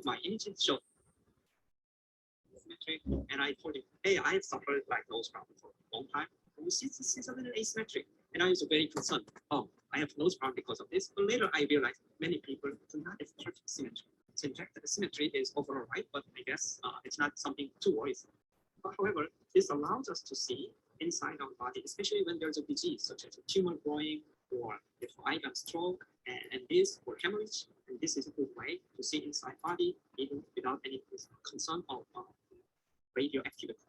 my images show asymmetric, and I told him, hey, I've suffered like nose problem for a long time. And you see, this is a little asymmetric. And I was very concerned. Oh, I have nose problem because of this. But later I realized many people do not have perfect symmetry. So in fact, the symmetry is overall right, but I guess it's not something to worry about. But however, this allows us to see inside our body, especially when there's a disease such as a tumor growing, or if I got stroke and this or hemorrhage, and this is a good way to see inside body even without any concern of radioactivity.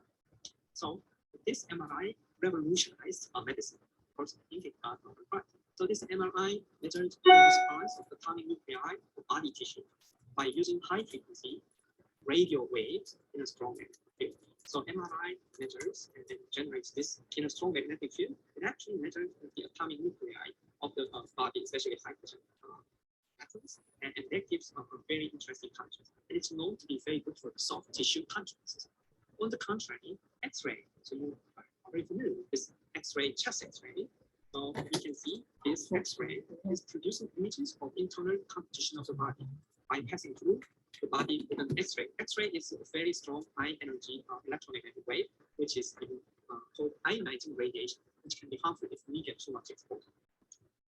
So this MRI revolutionized medicine. Of course, thinking about right. So this MRI measures the response of the atomic nuclei of body tissue by using high frequency radio waves in a strong magnetic field. So MRI measures and then generates this in a strong magnetic field. It actually measures the atomic nuclei of the body, especially hydrogen atoms, and that gives a very interesting contrast. And it's known to be very good for soft tissue contrast. On the contrary, X-ray. So you are very familiar with this X-ray, chest X-ray. So you can see this X-ray is producing images of internal composition of the body by passing through the body with an X-ray. X-ray is a very strong high energy electromagnetic wave, which is called ionizing radiation, which can be harmful if we get too much exposure.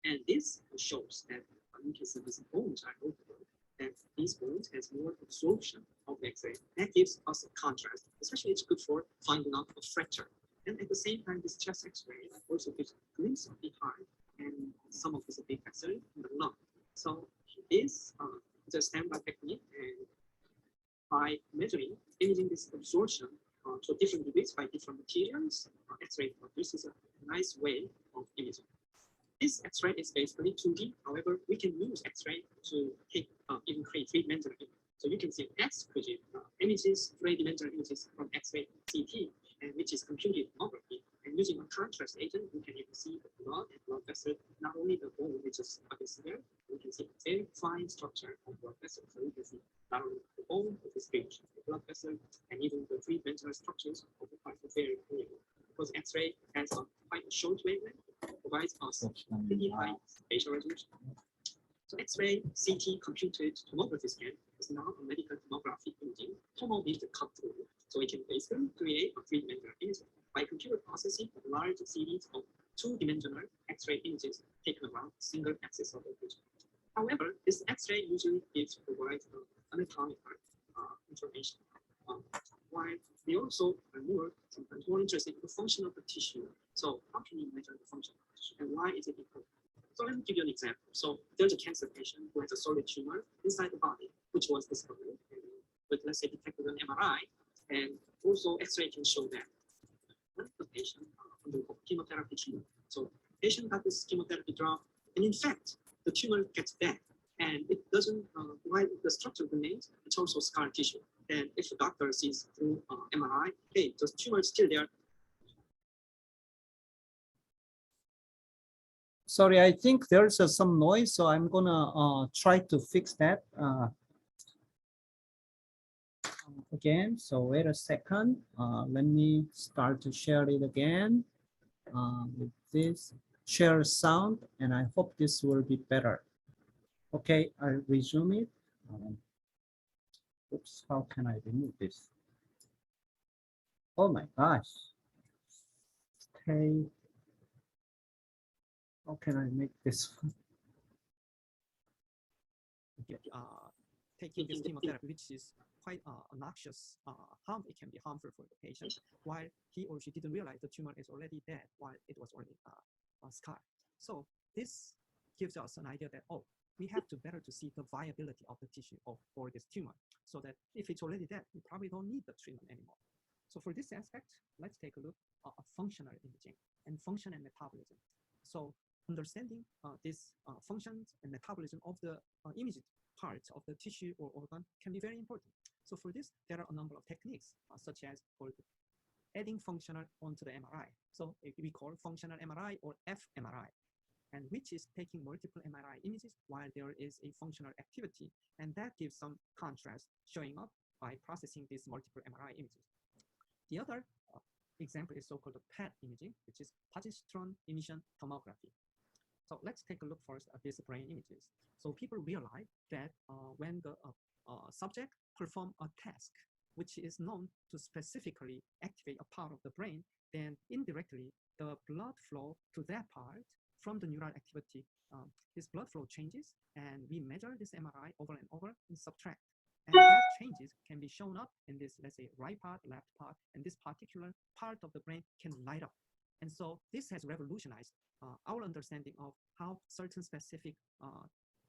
And this shows that you can see these bones are movable, and these bones has more absorption of X-ray. That gives us a contrast, especially it's good for finding out a fracture. And at the same time, this chest X-ray also gives a glimpse of the heart and some of this big vessel in the lung. So this is a standby technique, and by measuring, imaging this absorption to different degrees by different materials, X-ray produces a nice way of imaging. This X-ray is basically 2D. However, we can use X-ray to take even create three-dimensional images. So you can see X create images, three-dimensional images from X-ray CT, and which is computed tomography. And using a contrast agent, we can even see the blood and blood vessel, not only the bone, which is there, we can see a very fine structure of blood vessel. So we can see not only the bone, but the speech, the blood vessel, and even the three-dimensional structures of the body very clearly. Because X-ray has a quite short wavelength, provides us pretty high spatial resolution. So X-ray CT computed tomography scan is now a medical tomography imaging. Tomo means the cut through, so we can basically create a three-dimensional image by computer processing of large series of two-dimensional X-ray images taken around a single axis of the vision. However, this X-ray usually provides anatomical information, while we also are sometimes more interested in the function of the tissue. So how can you measure the function of the tissue, and why is it important? So let me give you an example. So there's a cancer patient who has a solid tumor inside the body, which was discovered with, let's say, detected an MRI, and also X-ray can show that. One of the patient undergo chemotherapy treatment. So patient got this chemotherapy drug, and in fact, the tumor gets back, and it doesn't, while the structure remains, it's also scar tissue. And if the doctor sees through MRI, hey, the tumor is still there. Sorry, I think there's some noise, so I'm gonna try to fix that again. So wait a second. Let me start to share it again with this share sound, and I hope this will be better. Okay, I'll resume it. Oops, how can I remove this? Oh my gosh. Okay. How can I make this one? Taking this chemotherapy, which is quite noxious, it can be harmful for the patient, while he or she didn't realize the tumor is already dead while it was already scarred. So this gives us an idea that, oh, we have to better to see the viability of the tissue for this tumor, so that if it's already dead, we probably don't need the treatment anymore. So for this aspect, let's take a look at functional imaging and function and metabolism. So understanding these functions and metabolism of the imaged parts of the tissue or organ can be very important. So for this, there are a number of techniques, such as called adding functional onto the MRI. So we call functional MRI or fMRI, and which is taking multiple MRI images while there is a functional activity, and that gives some contrast showing up by processing these multiple MRI images. The other example is so-called PET imaging, which is positron emission tomography. So let's take a look first at these brain images. So people realize that when the subject perform a task which is known to specifically activate a part of the brain, then indirectly the blood flow to that part from the neural activity, this blood flow changes, and we measure this MRI over and over and subtract. And that changes can be shown up in this, let's say, right part, left part, and this particular part of the brain can light up. And so this has revolutionized our understanding of how certain specific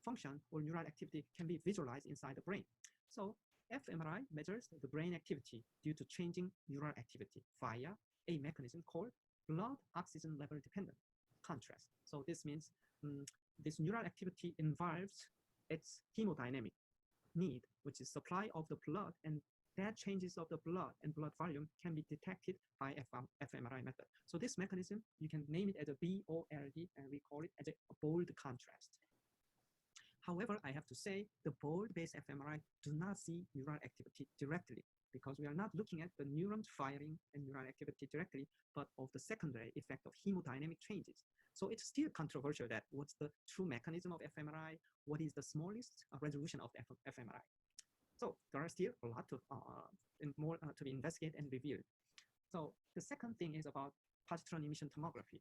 function or neural activity can be visualized inside the brain. So fMRI measures the brain activity due to changing neural activity via a mechanism called blood oxygen level dependent contrast. So this means this neural activity involves its hemodynamic need, which is supply of the blood, and that changes of the blood and blood volume can be detected by fMRI method. So this mechanism, you can name it as a BOLD, and we call it as a bold contrast. However, I have to say the bold-based fMRI do not see neural activity directly, because we are not looking at the neurons firing and neural activity directly, but of the secondary effect of hemodynamic changes. So it's still controversial that what's the true mechanism of fMRI, what is the smallest resolution of fMRI. So there are still a lot of more to be investigated and reviewed. So the second thing is about positron emission tomography.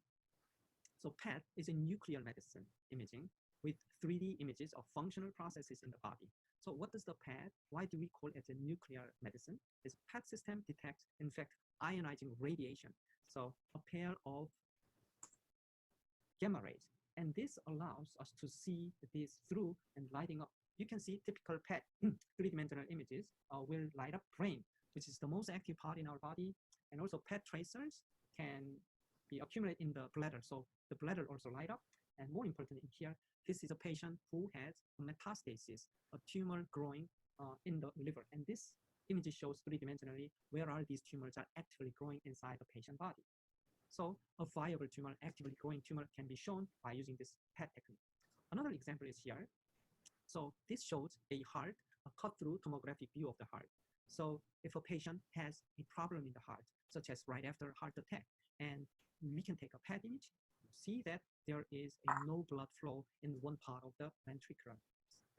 So PET is a nuclear medicine imaging with 3D images of functional processes in the body. So what does the PET, why do we call it a nuclear medicine? This PET system detects, in fact, ionizing radiation. So a pair of gamma rays. And this allows us to see this through and lighting up. You can see typical PET three-dimensional images will light up brain, which is the most active part in our body. And also PET tracers can be accumulated in the bladder. So the bladder also light up. And more importantly here, this is a patient who has a metastasis, a tumor growing in the liver. And this image shows three-dimensionally where are these tumors are actively growing inside the patient body. So a viable tumor, actively growing tumor can be shown by using this PET technique. Another example is here. So this shows a heart, a cut-through tomographic view of the heart. So if a patient has a problem in the heart, such as right after a heart attack, and we can take a PET image, see that there is a no blood flow in one part of the ventricular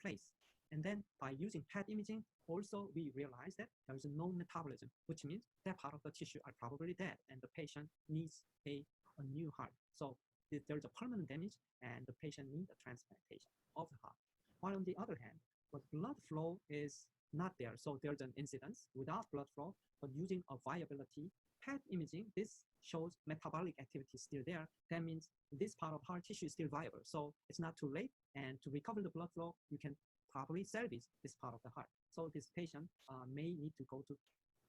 place. And then by using PET imaging, also we realize that there is no metabolism, which means that part of the tissue are probably dead and the patient needs a new heart. So there is a permanent damage and the patient needs a transplantation of the heart. While on the other hand, but blood flow is not there. So there's an incidence without blood flow, but using a viability PET imaging, this shows metabolic activity still there. That means this part of heart tissue is still viable. So it's not too late. And to recover the blood flow, you can probably salvage this part of the heart. So this patient may need to go to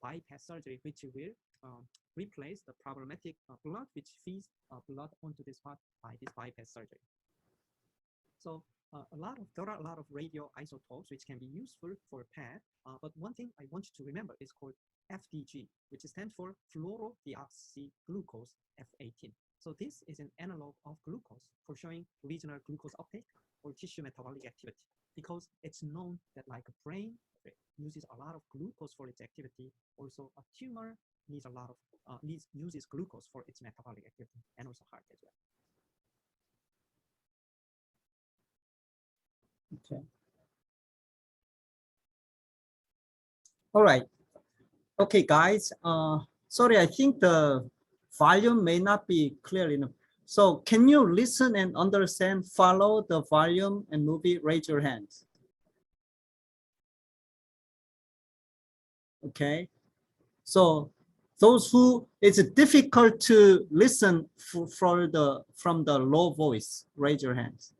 bypass surgery, which will replace the problematic blood, which feeds blood onto this part by this bypass surgery. So there are a lot of radioisotopes which can be useful for PET, but one thing I want you to remember is called FDG, which stands for fluorodeoxyglucose F18. So this is an analog of glucose for showing regional glucose uptake or tissue metabolic activity, because it's known that like a brain uses a lot of glucose for its activity. Also, a tumor needs a lot of uses glucose for its metabolic activity, and also heart as well. Okay. All right. Okay, guys. Sorry, I think the volume may not be clear enough. So can you listen and understand, follow the volume and movie? Raise your hands. Okay. So those who it's difficult to listen from the low voice, raise your hands.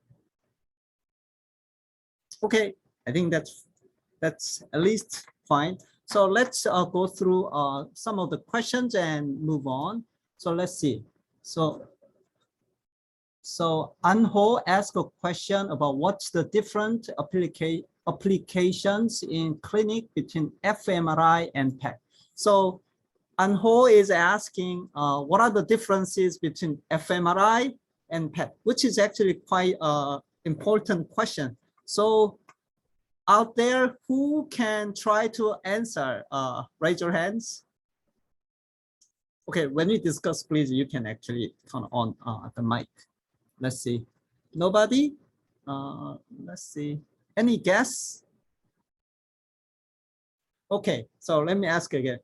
Okay, I think that's at least fine. So let's go through some of the questions and move on. So let's see. So Anho asked a question about what's the different applications in clinic between fMRI and PET. So Anho is asking what are the differences between fMRI and PET, which is actually quite an important question. So out there, who can try to answer? Raise your hands. Okay, when we discuss, please, you can actually turn on the mic. Let's see. Nobody? Let's see. Any guess? Okay, so let me ask again.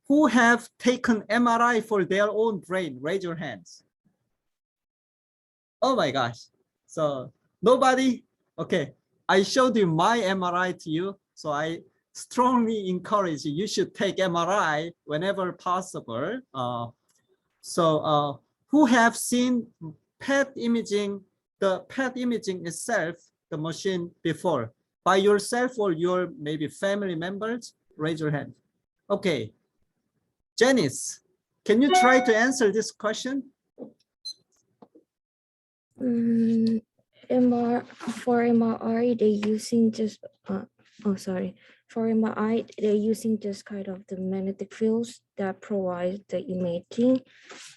Who have taken MRI for their own brain? Raise your hands. Oh my gosh. So nobody? Okay, I showed you my MRI to you. So I strongly encourage you, you should take MRI whenever possible. Who have seen PET imaging, the PET imaging itself, the machine before, by yourself or your maybe family members? Raise your hand. Okay, Janice, can you try to answer this question? For MRI, they're using just For MRI, they're using just kind of the magnetic fields that provide the imaging,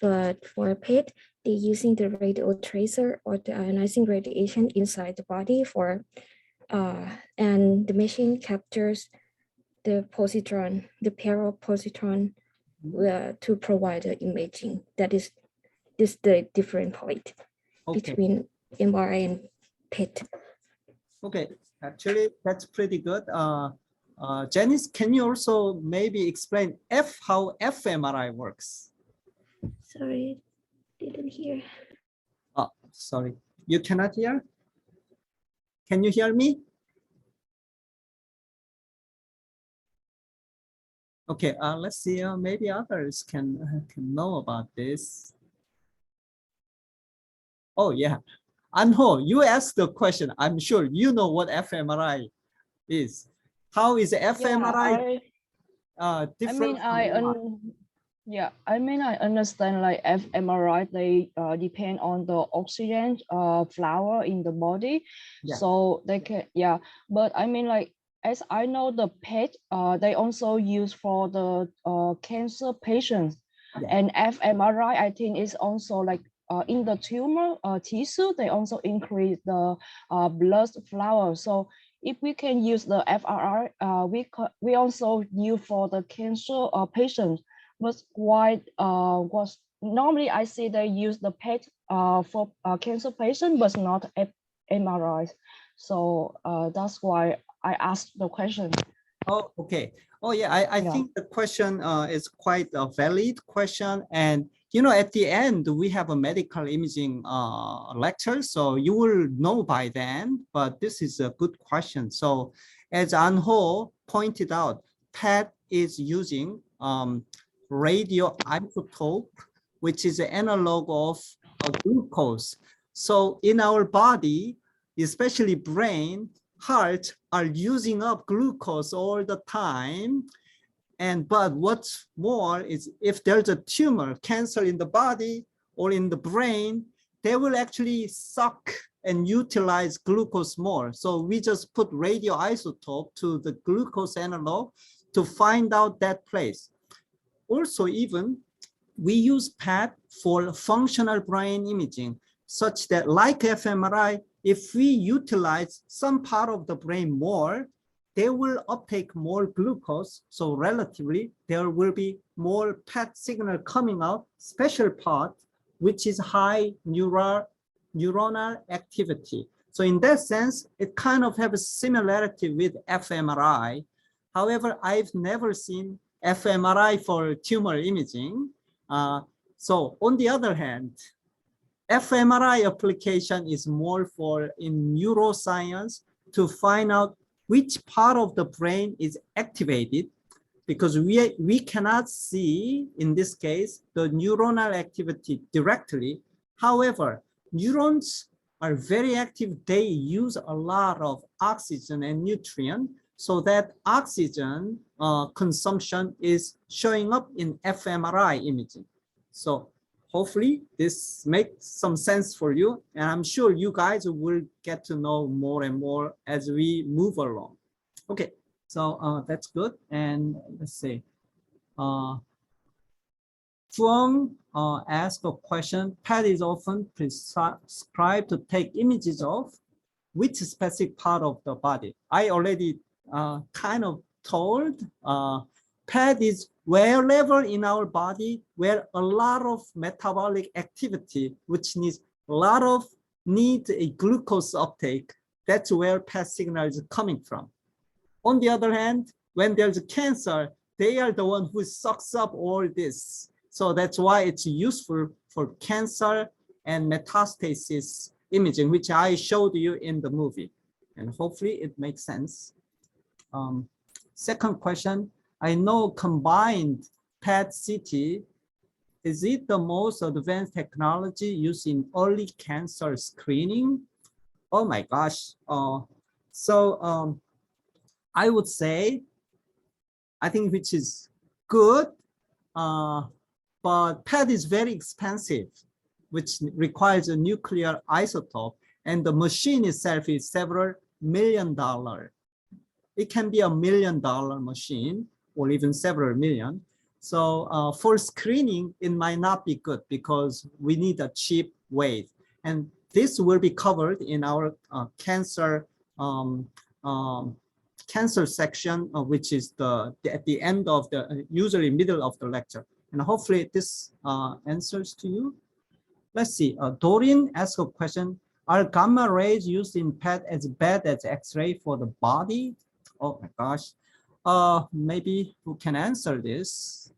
but for PET, they're using the radio tracer or the ionizing radiation inside the body and the machine captures the positron, the pair of positron to provide the imaging. That is the different point between MRI and PET. Okay, actually, that's pretty good. Janice, can you also maybe explain how fMRI works? Sorry, didn't hear. Oh, sorry. You cannot hear? Can you hear me? Okay, let's see. Maybe others can know about this. Oh, yeah. Anho, you asked the question. I'm sure you know what fMRI is. How is fMRI different? I understand like fMRI, they depend on the oxygen flow in the body. Yeah. So they can, but I mean like, as I know the PET, they also use for the cancer patients. Yeah. And fMRI, I think is also like in the tumor tissue, they also increase the blood flow. So if we can use the FRR, we also use for the cancer patients. But why was normally I see they use the PET for cancer patients, but not MRI. So that's why I asked the question. Oh, okay. Oh, yeah. I think the question is quite a valid question. And, you know, at the end, we have a medical imaging lecture. So you will know by then, but this is a good question. So as Anho pointed out, PET is using radioisotope, which is an analog of glucose. So in our body, especially brain, heart are using up glucose all the time. But what's more is if there's a tumor, cancer in the body or in the brain, they will actually suck and utilize glucose more. So we just put radioisotope to the glucose analog to find out that place. Also, even we use PET for functional brain imaging, such that like fMRI, if we utilize some part of the brain more, they will uptake more glucose. So relatively, there will be more PET signal coming out, special part, which is high neuronal activity. So in that sense, it kind of have a similarity with fMRI. However, I've never seen fMRI for tumor imaging. So on the other hand, fMRI application is more for in neuroscience to find out which part of the brain is activated, because we cannot see, in this case, the neuronal activity directly. However, neurons are very active. They use a lot of oxygen and nutrient, so that oxygen consumption is showing up in fMRI imaging. So hopefully this makes some sense for you, and I'm sure you guys will get to know more and more as we move along. Okay, so that's good. And let's see. Chuang asked a question. PET is often prescribed to take images of which specific part of the body. I already kind of told PET is wherever in our body where a lot of metabolic activity, which needs a lot of a glucose uptake. That's where PET signal is coming from. On the other hand, when there's a cancer, they are the one who sucks up all this. So that's why it's useful for cancer and metastasis imaging, which I showed you in the movie. And hopefully it makes sense. Second question, I know combined PET-CT, is it the most advanced technology used in early cancer screening? Oh my gosh. I would say, I think which is good, but PET is very expensive, which requires a nuclear isotope, and the machine itself is several $1 million. It can be $1 million machine or even several million. So for screening, it might not be good because we need a cheap way. And this will be covered in our cancer section, which is at the end of the, usually middle of the lecture. And hopefully this answers to you. Let's see, Doreen asked a question. Are gamma rays used in PET as bad as X-ray for the body? Oh my gosh. Maybe who can answer this?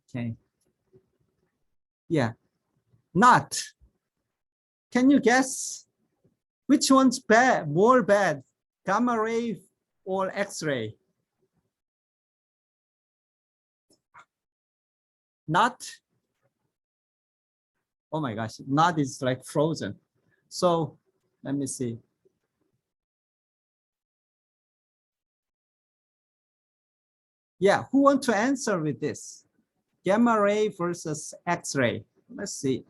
Okay. Yeah, not. Can you guess which one's bad, more bad, gamma ray or X-ray? Not. Oh my gosh, not is like frozen. So let me see. Yeah, who want to answer with this? Gamma ray versus X-ray. Let's see.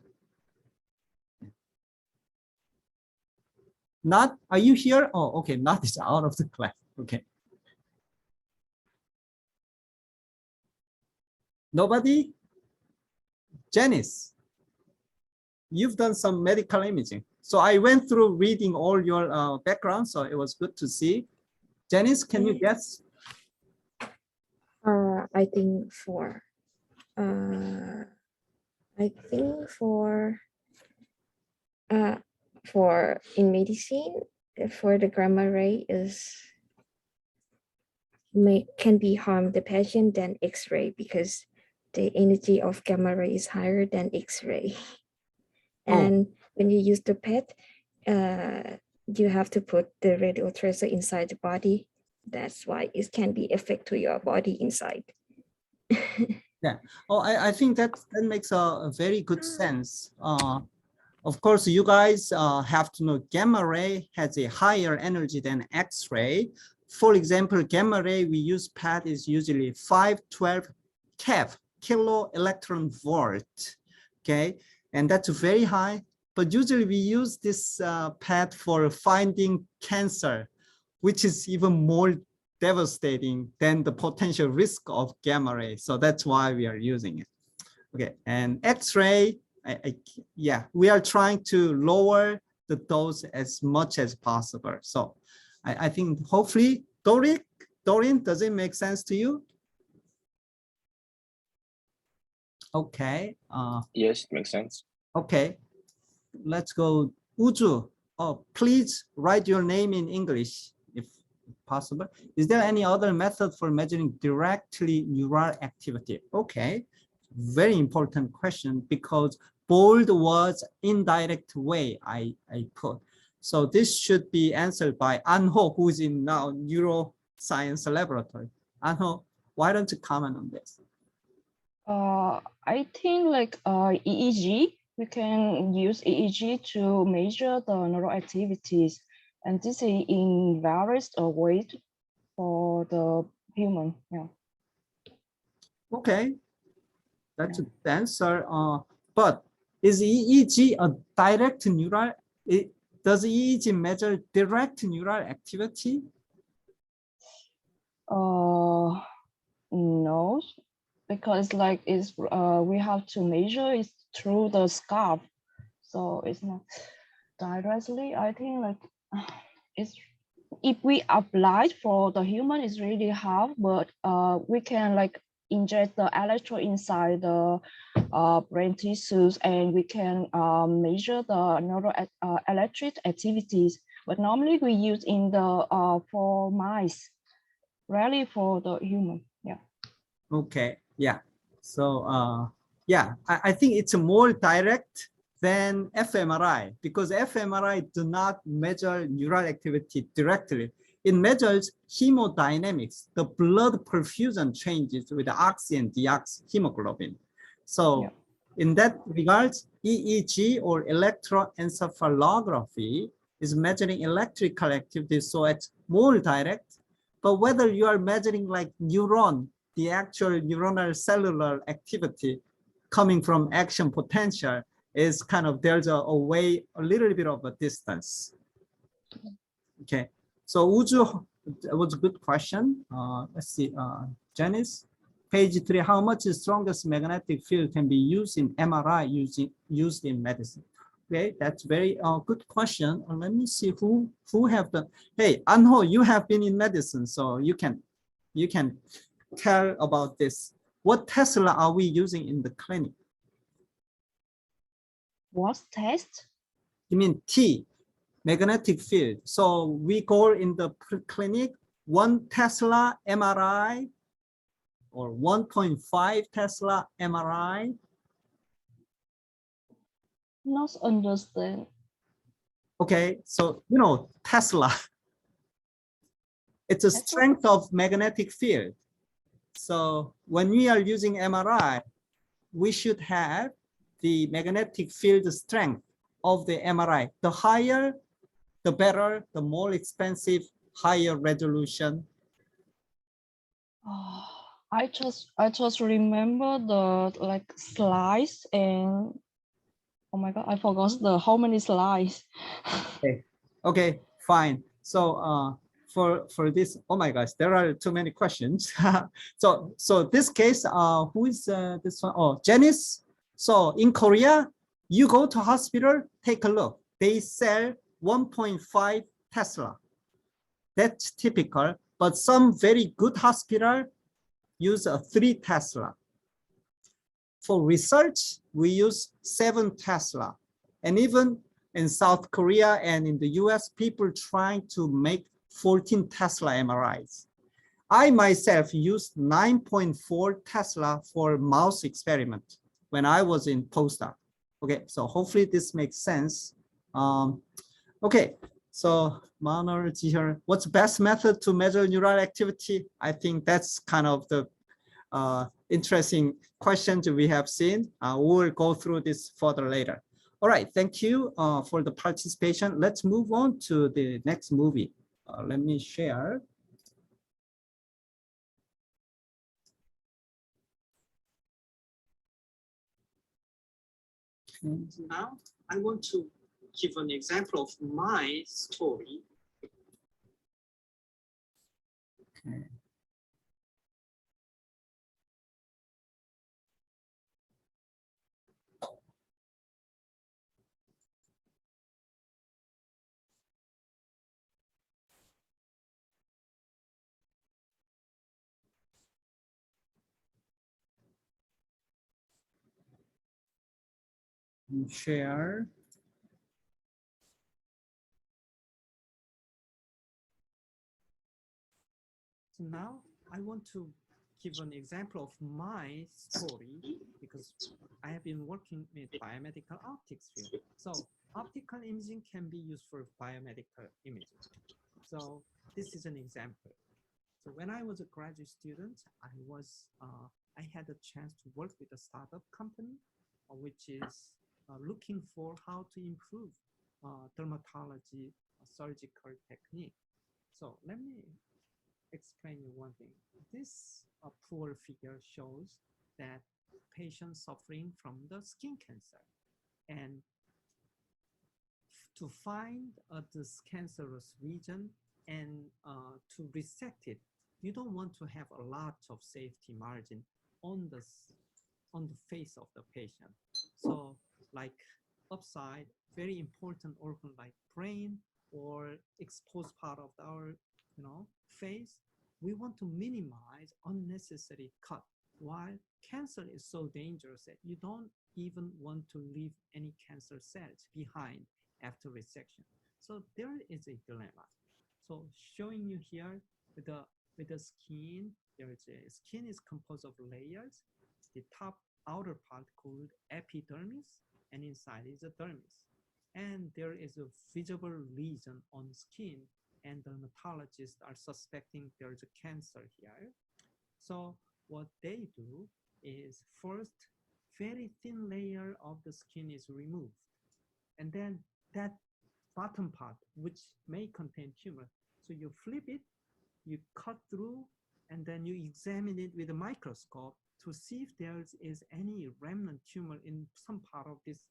Not, are you here? Oh, okay, not is out of the class. Okay. Nobody? Janice, you've done some medical imaging. So I went through reading all your background, so it was good to see. Janice, can you guess? I think for in medicine, for the gamma ray can be harm the patient than X-ray because the energy of gamma ray is higher than X-ray. And when you use the PET, you have to put the radio tracer inside the body. That's why it can be effect to your body inside. Yeah. Oh, I think that makes a very good sense. Of course, you guys have to know gamma ray has a higher energy than X-ray. For example, gamma ray we use PET is usually 512 keV, kilo electron volt. Okay, and that's very high. But usually we use this PET for finding cancer, which is even more devastating than the potential risk of gamma ray. So that's why we are using it. Okay, and X-ray, yeah, we are trying to lower the dose as much as possible. So I think hopefully, Doreen, does it make sense to you? Okay. Yes, makes sense. Okay, let's go. Uju, please write your name in English if possible. Is there any other method for measuring directly neural activity? Okay, very important question because bold was indirect way I put. So this should be answered by Anho, who is in now neuroscience laboratory. Anho, why don't you comment on this? I think like EEG, we can use EEG to measure the neural activities, and this is in various ways for the human. Yeah. Okay, that's a good answer. But is EEG a direct neural? Does EEG measure direct neural activity? No, because like we have to measure it through the scalp, so it's not directly. I think like it's if we apply for the human, it's really hard, but we can like inject the electrode inside the brain tissues, and we can measure the neural electric activities. But normally we use in the for mice. rarely for the human. Yeah. Okay, yeah. So yeah, I think it's more direct than fMRI because fMRI do not measure neural activity directly. It measures hemodynamics, the blood perfusion changes with oxy and deoxyhemoglobin. So Yeah. in that regards, EEG or electroencephalography is measuring electrical activity, so it's more direct. But whether you are measuring like neuron, the actual neuronal cellular activity coming from action potential is kind of, there's a way, a little bit of a distance. Okay, so Uju, that was a good question. Let's see, Janice, page 3, how much the strongest magnetic field can be used in MRI used in medicine? Okay, that's very good question. Let me see who have the, hey, Anho, you have been in medicine, so you can tell about this. What Tesla are we using in the clinic? What test? You mean T, magnetic field. So we go in the clinic, 1 Tesla MRI or 1.5 Tesla MRI. Not understand. Okay, so you know Tesla. It's a strength of magnetic field. So when we are using MRI, we should have the magnetic field strength of the MRI. The higher, the better, the more expensive, higher resolution. Oh, I just remember the like slides and oh my God, I forgot the how many slides. Okay, fine. So for this, oh my gosh, there are too many questions. so this case, who is this one? Oh, Janice. So in Korea, you go to hospital, take a look. They sell 1.5 Tesla. That's typical, but some very good hospital use a 3 Tesla. For research, we use 7 Tesla. And even in South Korea and in the US, people trying to make 14 Tesla MRIs. I myself used 9.4 Tesla for mouse experiment when I was in postdoc. Okay, so hopefully this makes sense. Okay, so Manor, Jiher, what's the best method to measure neural activity? I think that's kind of the interesting questions we have seen. We'll go through this further later. All right, thank you for the participation. Let's move on to the next movie. Let me share. Now, I want to give an example of my story. Okay. Share. So now I want to give an example of my story because I have been working with biomedical optics field. So optical imaging can be used for biomedical imaging. So this is an example. So when I was a graduate student, I had a chance to work with a startup company, which is looking for how to improve dermatology surgical technique. So let me explain you one thing. This poor figure shows that patients suffering from the skin cancer, and to find this cancerous region and to resect it, you don't want to have a lot of safety margin on the face of the patient. So like upside, very important organ like brain or exposed part of our face, we want to minimize unnecessary cut. While cancer is so dangerous that you don't even want to leave any cancer cells behind after resection. So there is a dilemma. So showing you here the with the skin, skin is composed of layers. The top outer part called epidermis, and inside is the dermis. And there is a visible lesion on skin, and dermatologists are suspecting there's a cancer here. So what they do is first, very thin layer of the skin is removed. And then that bottom part, which may contain tumor. So you flip it, you cut through, and then you examine it with a microscope to see if there is any remnant tumor in some part of this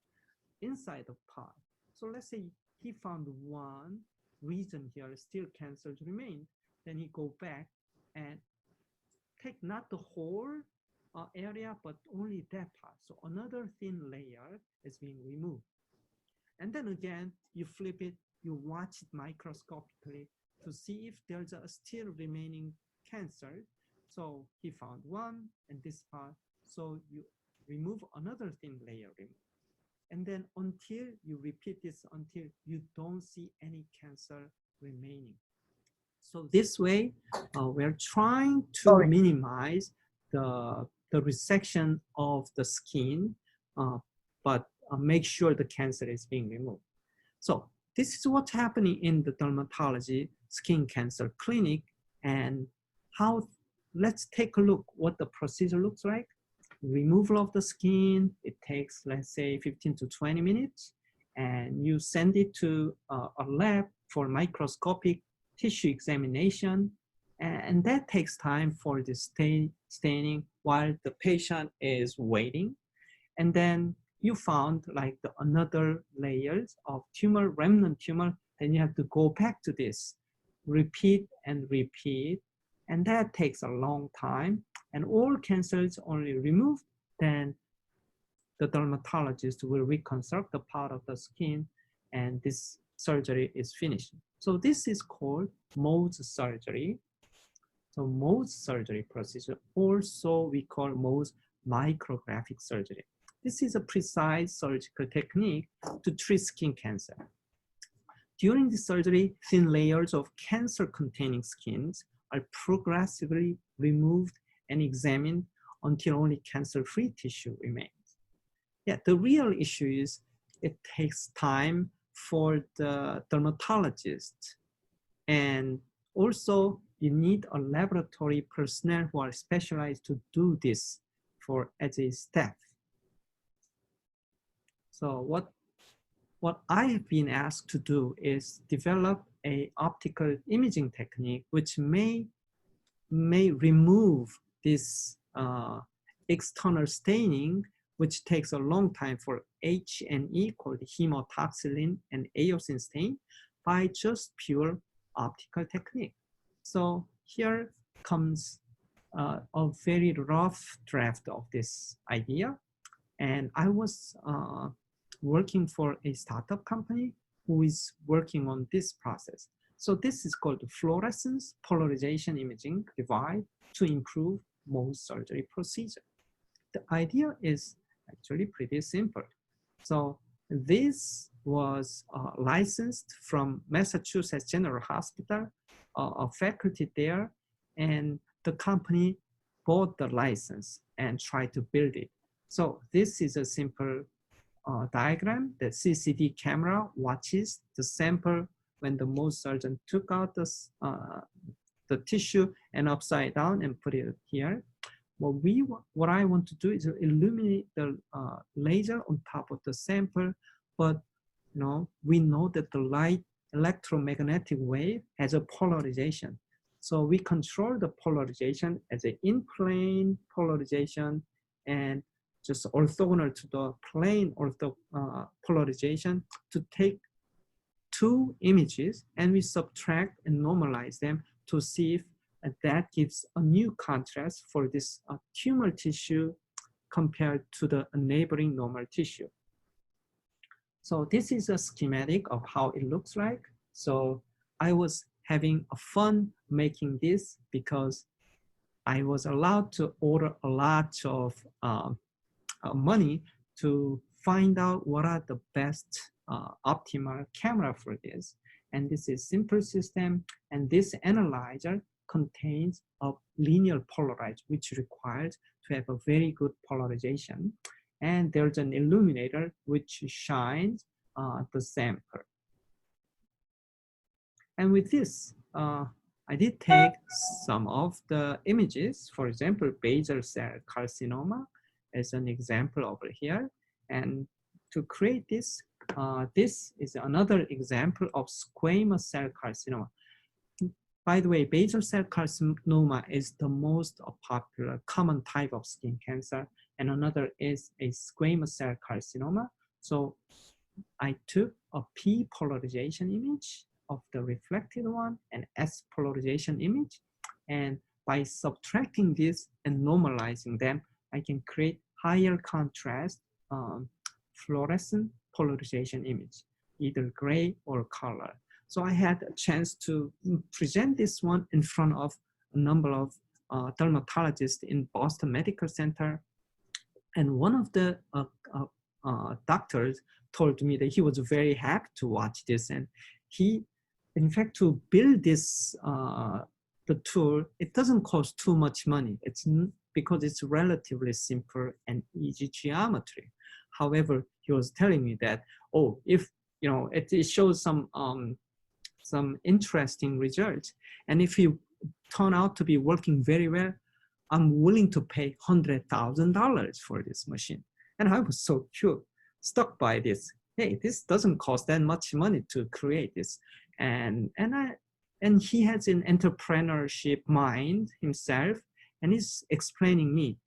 inside of part. So let's say he found one region here, still cancer remained, then he go back and take not the whole area, but only that part. So another thin layer is being removed. And then again, you flip it, you watch it microscopically to see if there's a still remaining cancer. So he found one and this part. So you remove another thin layer. And then until you repeat this until you don't see any cancer remaining. So this way, we're trying to minimize the resection of the skin, but make sure the cancer is being removed. So this is what's happening in the dermatology skin cancer clinic, and how, let's take a look what the procedure looks like. Removal of the skin, it takes, let's say, 15 to 20 minutes, and you send it to a lab for microscopic tissue examination, and that takes time for the staining while the patient is waiting. And then you found like another layers of tumor, remnant tumor, then you have to go back to this, repeat and repeat, and that takes a long time. And all cancers only removed, then the dermatologist will reconstruct the part of the skin, and this surgery is finished. So this is called Mohs surgery. So Mohs surgery procedure, also we call Mohs micrographic surgery. This is a precise surgical technique to treat skin cancer. During the surgery, thin layers of cancer-containing skins are progressively removed and examined until only cancer-free tissue remains. Yeah, the real issue is it takes time for the dermatologist, and also you need a laboratory personnel who are specialized to do this as a staff. So what I have been asked to do is develop a optical imaging technique which may remove this external staining, which takes a long time for H&E called hemotoxylin and eosin stain, by just pure optical technique. So here comes a very rough draft of this idea. And I was working for a startup company who is working on this process. So this is called fluorescence polarization imaging device to improve Mohs surgery procedure. The idea is actually pretty simple. So this was licensed from Massachusetts General Hospital, a faculty there, and the company bought the license and tried to build it. So this is a simple diagram. The CCD camera watches the sample when the Mohs surgeon took out the tissue and upside down and put it here. What I want to do is illuminate the laser on top of the sample, but we know that the light electromagnetic wave has a polarization. So we control the polarization as an in-plane polarization and just orthogonal to the plane polarization to take two images, and we subtract and normalize them to see if that gives a new contrast for this tumor tissue compared to the neighboring normal tissue. So this is a schematic of how it looks like. So I was having a fun making this because I was allowed to order a lot of money to find out what are the best optimal camera for this. And this is simple system, and this analyzer contains a linear polarizer, which requires to have a very good polarization. And there's an illuminator which shines the sample. And with this, I did take some of the images, for example, basal cell carcinoma as an example over here. And to create this, this is another example of squamous cell carcinoma. By the way, basal cell carcinoma is the most popular common type of skin cancer, and another is a squamous cell carcinoma. So I took a P polarization image of the reflected one and S polarization image, and by subtracting this and normalizing them, I can create higher contrast fluorescent polarization image, either gray or color. So I had a chance to present this one in front of a number of dermatologists in Boston Medical Center. And one of the doctors told me that he was very happy to watch this. And he, in fact, to build this, the tool, it doesn't cost too much money. It's because it's relatively simple and easy geometry. However, he was telling me that, oh, if, you know, it shows some interesting results. And if you turn out to be working very well, I'm willing to pay $100,000 for this machine. And I was so stuck by this. Hey, this doesn't cost that much money to create this. And he has an entrepreneurship mind himself, and he's explaining me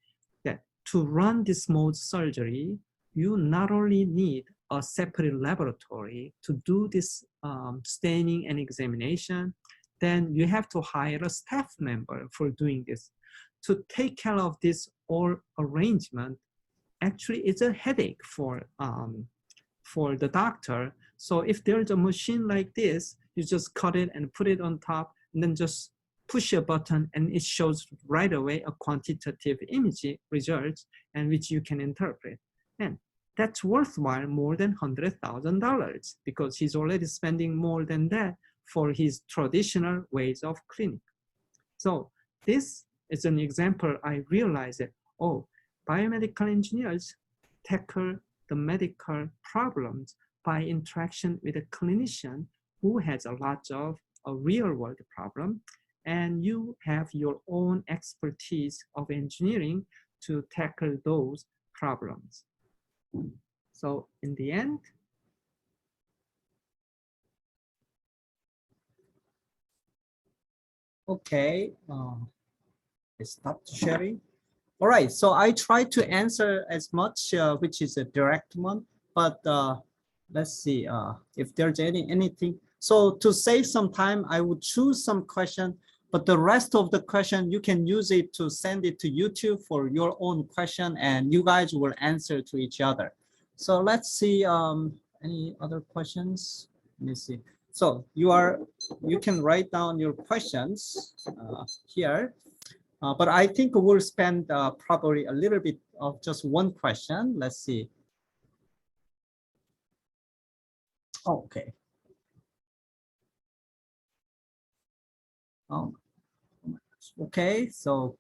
that to run this mode surgery, you not only need a separate laboratory to do this staining and examination, then you have to hire a staff member for doing this. To take care of this whole arrangement, actually it's a headache for the doctor. So if there's a machine like this, you just cut it and put it on top, and then just push a button, and it shows right away a quantitative image results, and which you can interpret. And that's worthwhile more than $100,000 because he's already spending more than that for his traditional ways of clinic. So this is an example. I realized that, oh, biomedical engineers tackle the medical problems by interaction with a clinician who has a lot of a real world problem, and you have your own expertise of engineering to tackle those problems. So in the end, okay, I stopped sharing. All right, so I tried to answer as much, which is a direct one, but let's see if there's anything. So to save some time, I would choose some question, but the rest of the question, you can use it to send it to YouTube for your own question, and you guys will answer to each other. So let's see, any other questions? Let me see. So you can write down your questions here. But I think we'll spend probably a little bit of just one question. Let's see. Okay. Okay, so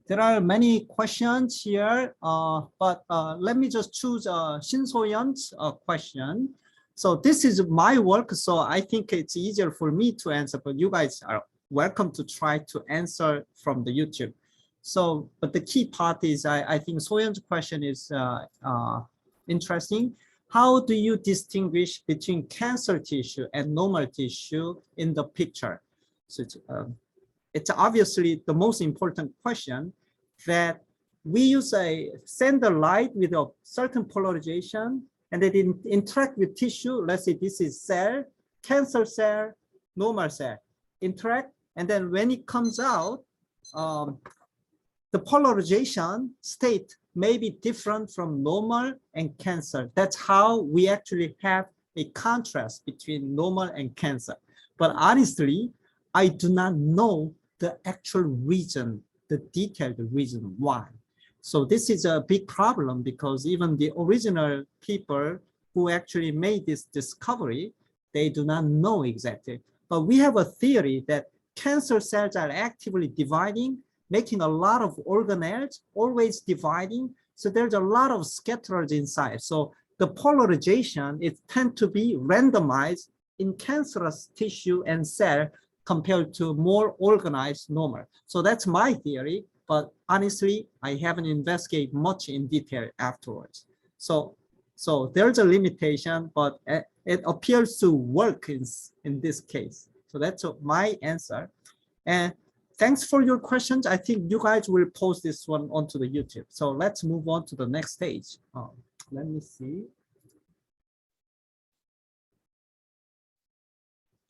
there are many questions here, but let me just choose Shin So-yeon's question. So this is my work, so I think it's easier for me to answer, but you guys are welcome to try to answer from the YouTube. So, but the key part is, I think So-yeon's question is interesting. How do you distinguish between cancer tissue and normal tissue in the picture? So it's obviously the most important question, that we use send the light with a certain polarization, and then interact with tissue. Let's say this is cell, cancer cell, normal cell, interact. And then when it comes out, the polarization state may be different from normal and cancer. That's how we actually have a contrast between normal and cancer. But honestly, I do not know the actual reason, the detailed reason why. So this is a big problem, because even the original people who actually made this discovery, they do not know exactly. But we have a theory that cancer cells are actively dividing, making a lot of organelles, always dividing. So there's a lot of scatterers inside. So the polarization, it tends to be randomized in cancerous tissue and cell compared to more organized normal. So that's my theory, but honestly, I haven't investigated much in detail afterwards. So there's a limitation, but it appears to work in this case. So that's my answer. And thanks for your questions. I think you guys will post this one onto the YouTube. So let's move on to the next stage. Let me see.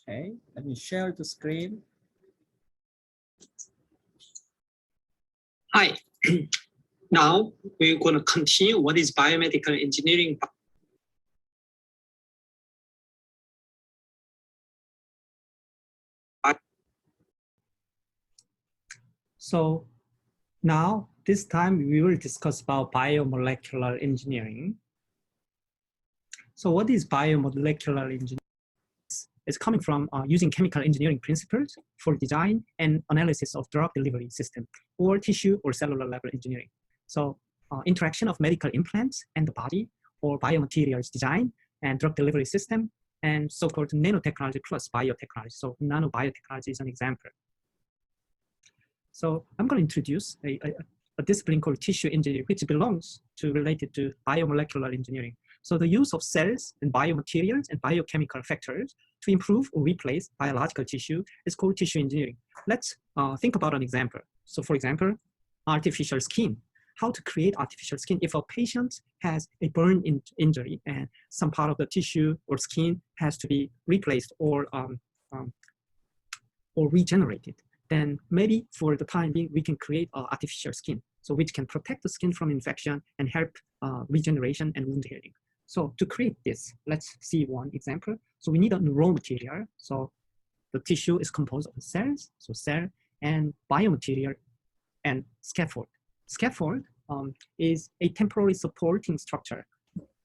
Okay, let me share the screen. Hi. Now we're going to continue what is biomedical engineering. So now this time we will discuss about biomolecular engineering. So what is biomolecular engineering? It's coming from using chemical engineering principles for design and analysis of drug delivery system or tissue or cellular level engineering. So interaction of medical implants and the body or biomaterials design and drug delivery system and so-called nanotechnology plus biotechnology. So nanobiotechnology is an example. So I'm going to introduce a discipline called tissue engineering, which belongs to related to biomolecular engineering. So the use of cells and biomaterials and biochemical factors to improve or replace biological tissue is called tissue engineering. Let's think about an example. So for example, artificial skin. How to create artificial skin if a patient has a burn injury and some part of the tissue or skin has to be replaced or regenerated. Then maybe for the time being, we can create artificial skin, so which can protect the skin from infection and help regeneration and wound healing. So to create this, let's see one example. So we need a raw material. So the tissue is composed of cells, so cell and biomaterial and scaffold. Scaffold is a temporary supporting structure,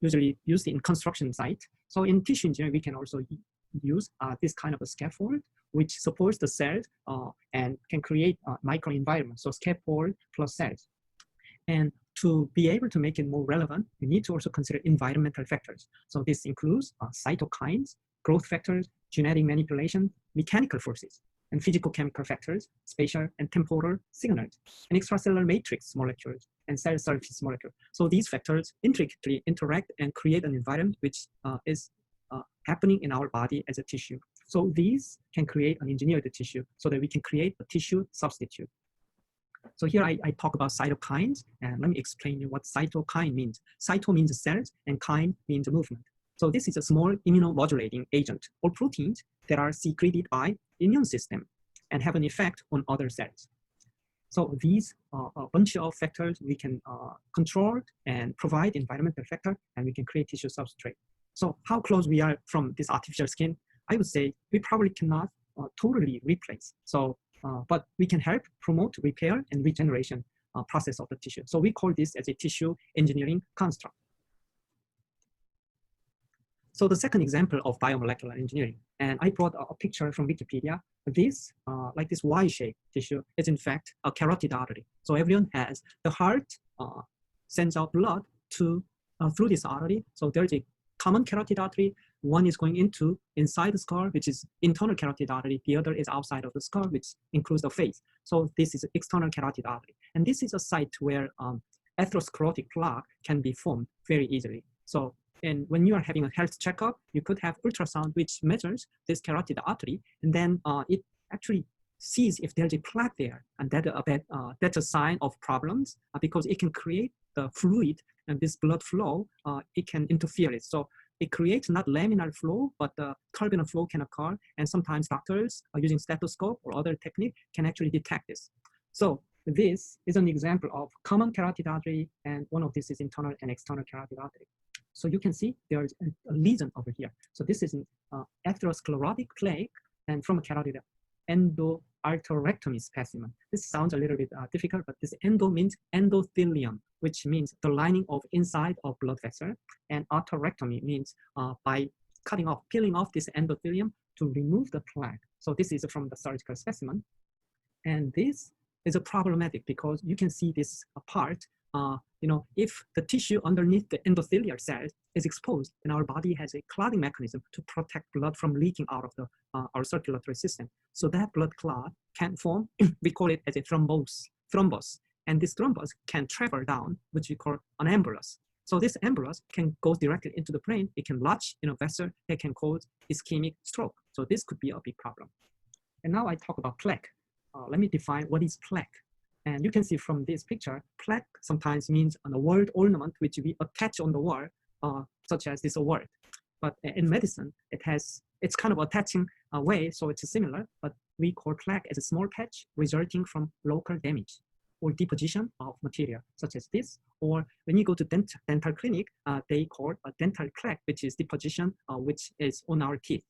usually used in construction site. So in tissue engineering, we can also use this kind of a scaffold, which supports the cells and can create a microenvironment. So scaffold plus cells. And to be able to make it more relevant, we need to also consider environmental factors. So this includes cytokines, growth factors, genetic manipulation, mechanical forces, and physical chemical factors, spatial and temporal signals, and extracellular matrix molecules, and cell surface molecules. So these factors intricately interact and create an environment which is happening in our body as a tissue. So these can create an engineered tissue so that we can create a tissue substitute. So here I talk about cytokines, and let me explain you what cytokine means. Cyto means cells, and kine means movement. So this is a small immunomodulating agent or proteins that are secreted by the immune system and have an effect on other cells. So these are a bunch of factors we can control and provide environmental factor, and we can create tissue substrate. So how close we are from this artificial skin? I would say we probably cannot totally replace. So, but we can help promote repair and regeneration process of the tissue. So we call this as a tissue engineering construct. So the second example of biomolecular engineering, and I brought a picture from Wikipedia. This, like this Y-shaped tissue, is in fact a carotid artery. So everyone has the heart sends out blood to through this artery. So there's a common carotid artery. One is going inside the skull, which is internal carotid artery. The other is outside of the skull, which includes the face. So this is external carotid artery. And this is a site where atherosclerotic plaque can be formed very easily. So, and when you are having a health checkup, you could have ultrasound, which measures this carotid artery, and then it actually sees if there's a plaque there, and that's a sign of problems because it can create the fluid, and this blood flow, it can interfere it. So it creates not laminar flow, but the turbulent flow can occur, and sometimes doctors using stethoscope or other technique can actually detect this. So this is an example of common carotid artery, and one of this is internal and external carotid artery. So you can see there is a lesion over here. So this is an atherosclerotic plaque, and from a carotid endoarterectomy specimen. This sounds a little bit difficult, but this endo means endothelium, which means the lining of inside of blood vessel, and arterectomy means by cutting off, peeling off this endothelium to remove the plaque. So this is from the surgical specimen. And this is a problematic because you can see this part, if the tissue underneath the endothelial cells is exposed, and our body has a clotting mechanism to protect blood from leaking out of the our circulatory system. So that blood clot can form, we call it as a thrombus. And this thrombus can travel down, which we call an embolus. So this embolus can go directly into the brain. It can lodge in a vessel that can cause ischemic stroke. So this could be a big problem. And now I talk about plaque. Let me define what is plaque. And you can see from this picture, plaque sometimes means a word ornament which we attach on the wall, such as this word. But in medicine, it's kind of attaching a way, so it's similar, but we call plaque as a small patch resulting from local damage or deposition of material, such as this. Or when you go to dental clinic, they call a dental plaque, which is deposition, which is on our teeth.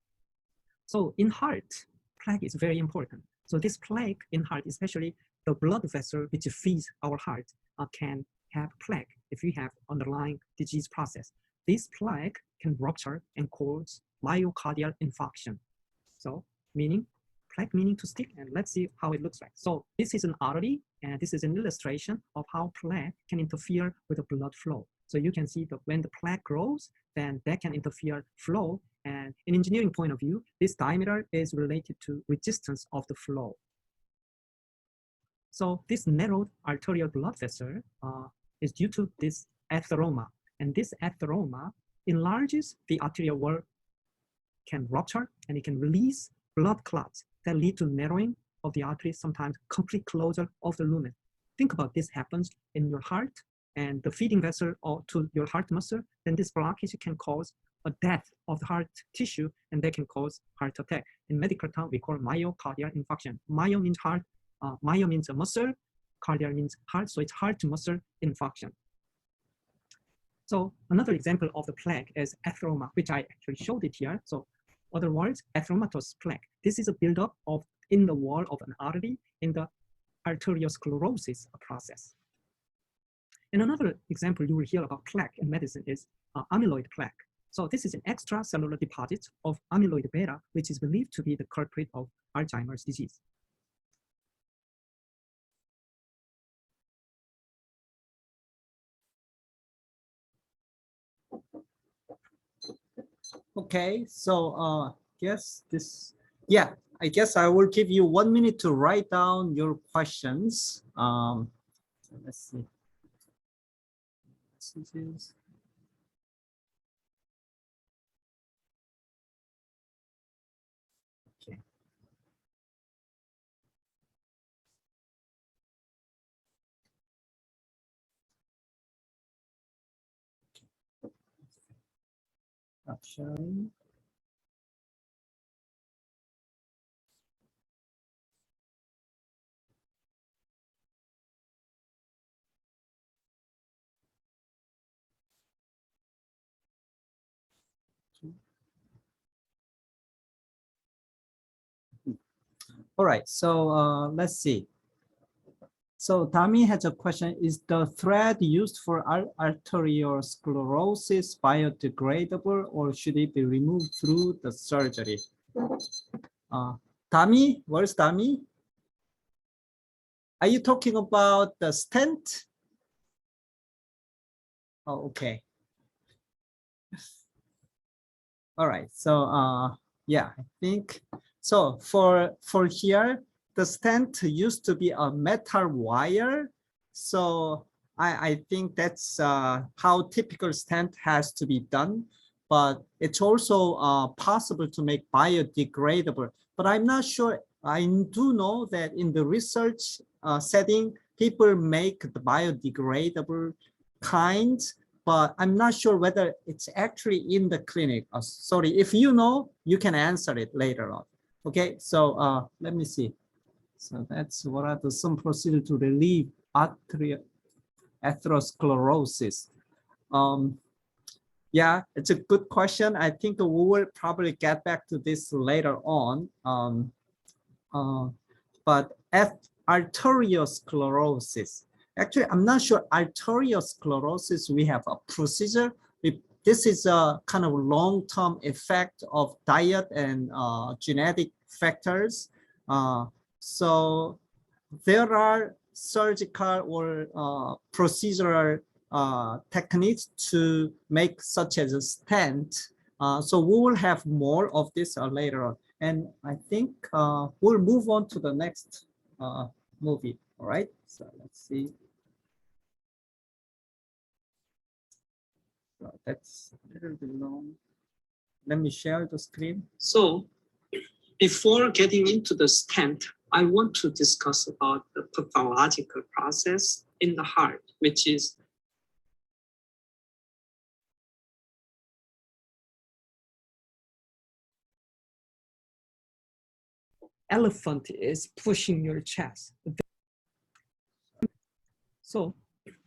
So in heart, plaque is very important. So this plaque in heart, especially the blood vessel which feeds our heart, can have plaque if we have underlying disease process. This plaque can rupture and cause myocardial infarction. So plaque meaning to stick, and let's see how it looks like. So this is an artery, and this is an illustration of how plaque can interfere with the blood flow. So you can see that when the plaque grows, then that can interfere flow. And in engineering point of view, this diameter is related to resistance of the flow. So this narrowed arterial blood vessel is due to this atheroma. And this atheroma enlarges the arterial wall, can rupture, and it can release blood clots that lead to narrowing of the artery, sometimes complete closure of the lumen. Think about this happens in your heart and the feeding vessel or to your heart muscle, then this blockage can cause a death of the heart tissue, and that can cause heart attack. In medical term, we call myocardial infarction. Myo means heart, myo means a muscle, cardiac means heart, so it's heart muscle infarction. So another example of the plaque is atheroma, which I actually showed it here. So other words, atheromatous plaque. This is a buildup of in the wall of an artery in the arteriosclerosis process. And another example you will hear about plaque in medicine is amyloid plaque. So this is an extracellular deposit of amyloid beta, which is believed to be the culprit of Alzheimer's disease. Okay, so I guess I will give you 1 minute to write down your questions. Let's see. Okay. Stop sharing. All right, so let's see. So Tami has a question. Is the thread used for arteriosclerosis biodegradable, or should it be removed through the surgery? Tami, where's Tami? Are you talking about the stent? Oh, okay. All right, so yeah, I think so. For here, the stent used to be a metal wire, so I think that's how typical stent has to be done. But it's also possible to make biodegradable. But I'm not sure. I do know that in the research setting, people make the biodegradable kinds, but I'm not sure whether it's actually in the clinic. Sorry, if you know, you can answer it later on. Okay, so let me see. So that's what are some procedure to relieve atherosclerosis. Yeah, it's a good question. I think we will probably get back to this later on. But arteriosclerosis, actually, I'm not sure arteriosclerosis, we have a procedure. This is a kind of long-term effect of diet and genetic factors. So there are surgical or procedural techniques to make such as a stent. So we will have more of this later on. And I think we'll move on to the next movie. All right, so let's see. So that's a little bit long. Let me share the screen. So before getting into the stent, I want to discuss about the pathological process in the heart, which is elephant is pushing your chest. So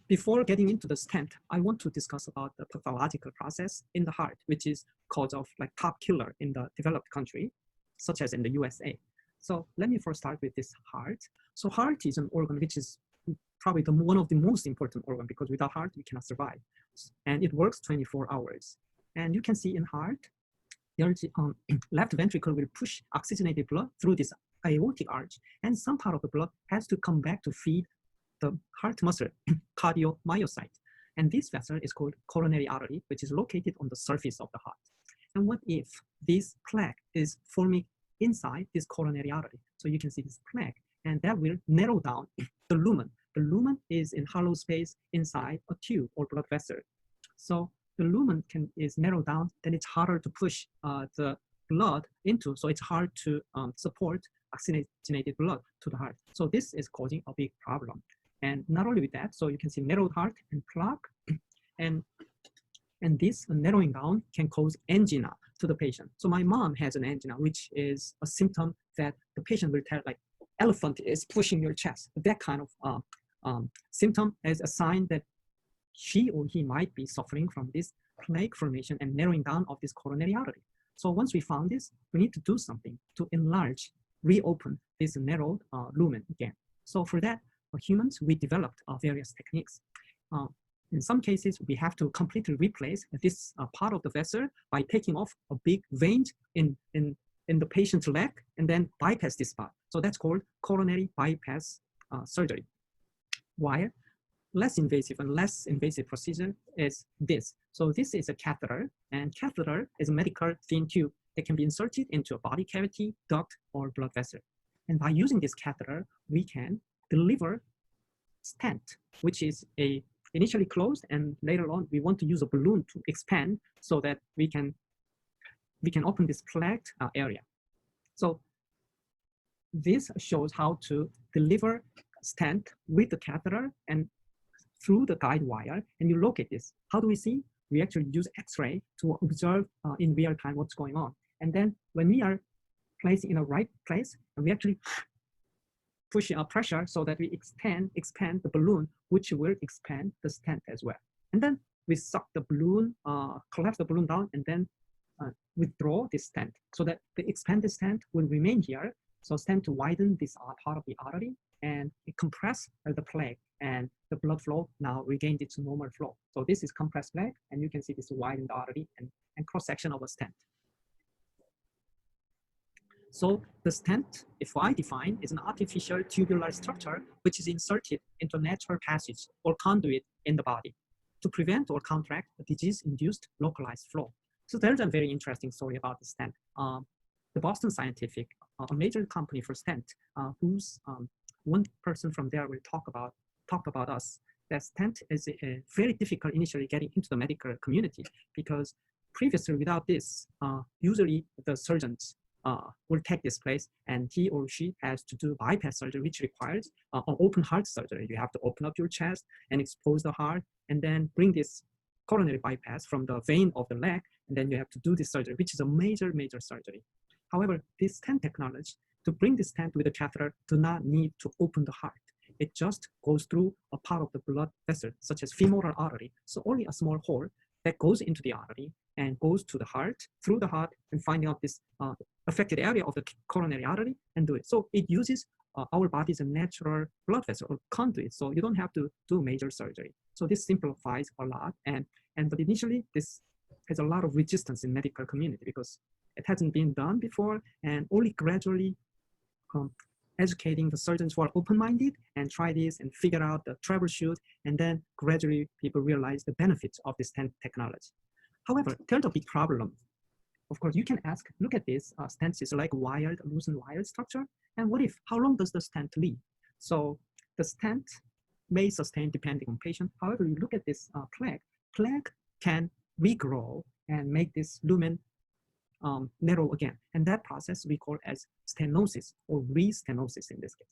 before getting into the stent, I want to discuss about the pathological process in the heart, which is cause of like top killer in the developed country, such as in the USA. So let me first start with this heart. So heart is an organ which is probably one of the most important organ, because without heart, we cannot survive. And it works 24 hours. And you can see in heart, the left ventricle will push oxygenated blood through this aortic arch, and some part of the blood has to come back to feed the heart muscle, cardiomyocyte. And this vessel is called coronary artery, which is located on the surface of the heart. And what if this plaque is forming inside this coronary artery? So you can see this plaque, and that will narrow down the lumen. The lumen is in hollow space inside a tube or blood vessel. So the lumen is narrowed down, then it's harder to push the blood into, so it's hard to support oxygenated blood to the heart. So this is causing a big problem. And not only with that, so you can see narrowed heart and plaque, and this narrowing down can cause angina to the patient. So my mom has an angina, which is a symptom that the patient will tell, like, elephant is pushing your chest. That kind of symptom is a sign that she or he might be suffering from this plaque formation and narrowing down of this coronary artery. So once we found this, we need to do something to enlarge, reopen this narrowed lumen again. So for that, for humans, we developed various techniques. In some cases, we have to completely replace this part of the vessel by taking off a big vein in the patient's leg and then bypass this part. So that's called coronary bypass surgery. While less invasive procedure is this. So this is a catheter, and catheter is a medical thin tube that can be inserted into a body cavity, duct, or blood vessel. And by using this catheter, we can deliver stent, which is initially closed, and later on we want to use a balloon to expand so that we can open this plaqued area. So this shows how to deliver stent with the catheter and through the guide wire, and you locate this. How do we see? We actually use X-ray to observe in real time what's going on. And then when we are placed in the right place, we actually push pressure so that we expand the balloon, which will expand the stent as well. And then we suck the balloon, collapse the balloon down, and then withdraw this stent so that the expanded stent will remain here. So stent to widen this part of the artery, and it compress the plaque, and the blood flow now regained its normal flow. So this is compressed plaque, and you can see this widened artery and cross-section of a stent. So the stent, if I define, is an artificial tubular structure which is inserted into a natural passage or conduit in the body to prevent or counteract a disease-induced localized flow. So there's a very interesting story about the stent. The Boston Scientific, a major company for stent, whose one person from there will talk about us. That stent is very difficult initially getting into the medical community, because previously without this, usually the surgeons will take this place, and he or she has to do bypass surgery, which requires an open heart surgery. You have to open up your chest and expose the heart, and then bring this coronary bypass from the vein of the leg, and then you have to do this surgery, which is a major surgery. However, this stent technology, to bring this stent with a catheter, do not need to open the heart. It just goes through a part of the blood vessel, such as femoral artery. So only a small hole that goes into the artery and goes to the heart, through the heart, and finding out this affected area of the coronary artery and do it. So it uses our body's natural blood vessel or conduit. So you don't have to do major surgery. So this simplifies a lot. But initially, this has a lot of resistance in medical community, because It hasn't been done before, and only gradually educating the surgeons who are open-minded and try this and figure out the troubleshoot, and then gradually people realize the benefits of this stent technology. However, there's a big problem. Of course, you can ask, look at this stent is like wired, loosened wired structure, and what if, how long does the stent live? So the stent may sustain depending on patient. However, you look at this plaque can regrow and make this lumen narrow again. And that process we call as stenosis or re-stenosis in this case.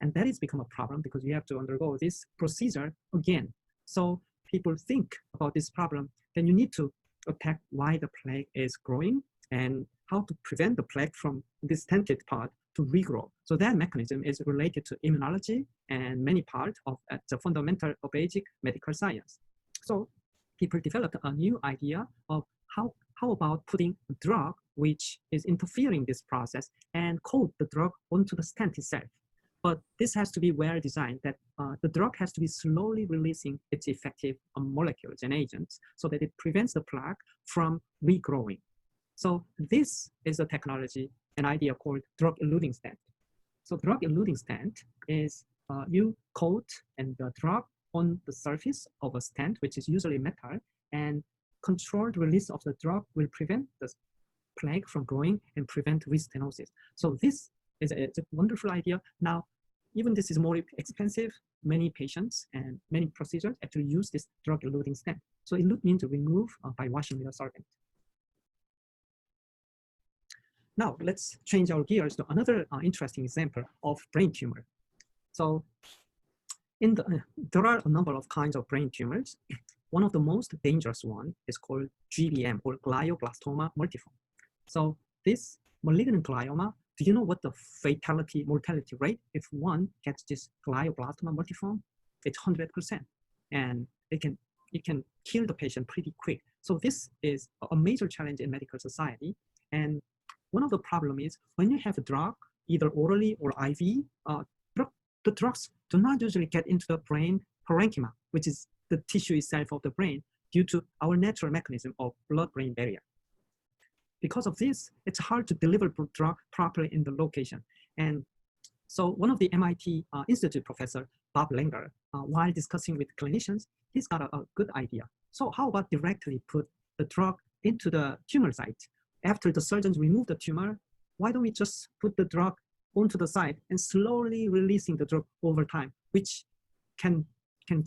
And that has become a problem because you have to undergo this procedure again. So people think about this problem, then you need to attack why the plaque is growing and how to prevent the plaque from this stented part to regrow. So that mechanism is related to immunology and many parts of the fundamental of basic medical science. So people developed a new idea of how about putting a drug which is interfering this process and coat the drug onto the stent itself. But this has to be well designed, that the drug has to be slowly releasing its effective molecules and agents so that it prevents the plaque from regrowing. So this is a technology, an idea called drug-eluting stent. So drug-eluting stent is you coat and the drug on the surface of a stent, which is usually metal, and controlled release of the drug will prevent the plaque from growing and prevent restenosis. So this is a wonderful idea. Now, even this is more expensive, many patients and many procedures actually use this drug-eluting stent. So elute means to remove by washing with a solvent. Now, let's change our gears to another interesting example of brain tumor. So there are a number of kinds of brain tumors. One of the most dangerous one is called GBM, or glioblastoma multiforme. So this malignant glioma, do you know what the mortality rate if one gets this glioblastoma multiforme? It's 100%, and it can kill the patient pretty quick. So this is a major challenge in medical society. And one of the problems is when you have a drug, either orally or IV, the drugs do not usually get into the brain parenchyma, which is the tissue itself of the brain, due to our natural mechanism of blood-brain barrier. Because of this, it's hard to deliver drug properly in the location. And so one of the MIT Institute professor, Bob Langer, while discussing with clinicians, he's got a good idea. So how about directly put the drug into the tumor site? After the surgeons remove the tumor, why don't we just put the drug onto the site and slowly releasing the drug over time, which can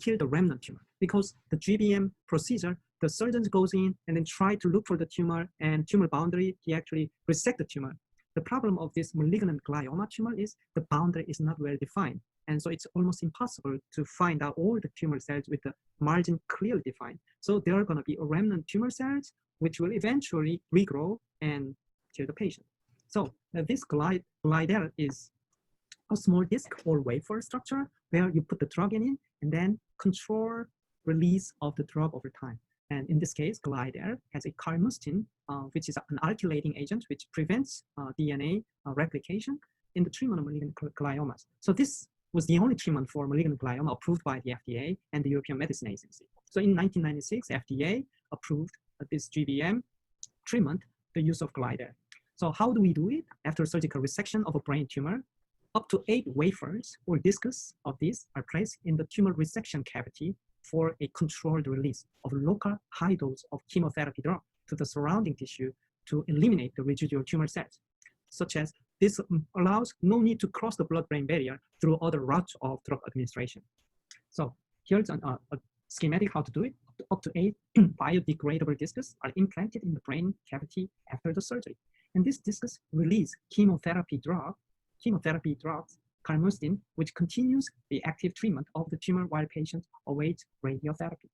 kill the remnant tumor? Because the GBM procedure, the surgeon goes in and then try to look for the tumor and tumor boundary, he actually resect the tumor. The problem of this malignant glioma tumor is the boundary is not well defined. And so it's almost impossible to find out all the tumor cells with the margin clearly defined. So there are gonna be remnant tumor cells, which will eventually regrow and kill the patient. So this glider is a small disc or wafer structure where you put the drug in and then control release of the drug over time. And in this case, glider has a carmustine, which is an alkylating agent which prevents DNA replication in the treatment of malignant gliomas. So this was the only treatment for malignant glioma approved by the FDA and the European Medicine Agency. So in 1996, FDA approved this GBM treatment, the use of glider. So how do we do it? After surgical resection of a brain tumor, up to 8 wafers or discs of these are placed in the tumor resection cavity for a controlled release of local high dose of chemotherapy drug to the surrounding tissue to eliminate the residual tumor cells, such as this allows no need to cross the blood-brain barrier through other routes of drug administration. So here's a schematic how to do it. Up to 8 biodegradable discs are implanted in the brain cavity after the surgery. And these discs release chemotherapy drugs, carmustine, which continues the active treatment of the tumor while patients await radiotherapy.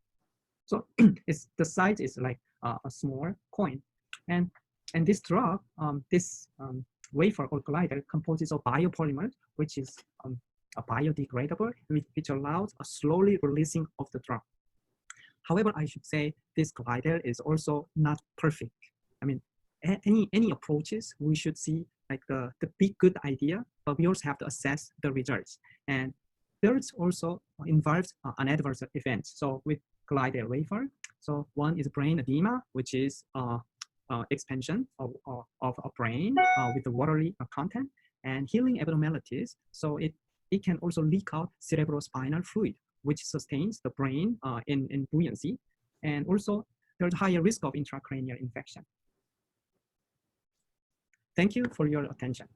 So the size is like a small coin. And this drug, wafer or glider composes of biopolymers, which is a biodegradable, which allows a slowly releasing of the drug. However, I should say this glider is also not perfect. I mean, any approaches, we should see like the big good idea, but we also have to assess the results. And there is also involves an adverse event. So with glider wafer, so one is brain edema, which is a expansion of a brain with the watery content and healing abnormalities. So it can also leak out cerebrospinal fluid, which sustains the brain in buoyancy. And also there's higher risk of intracranial infection. Thank you for your attention.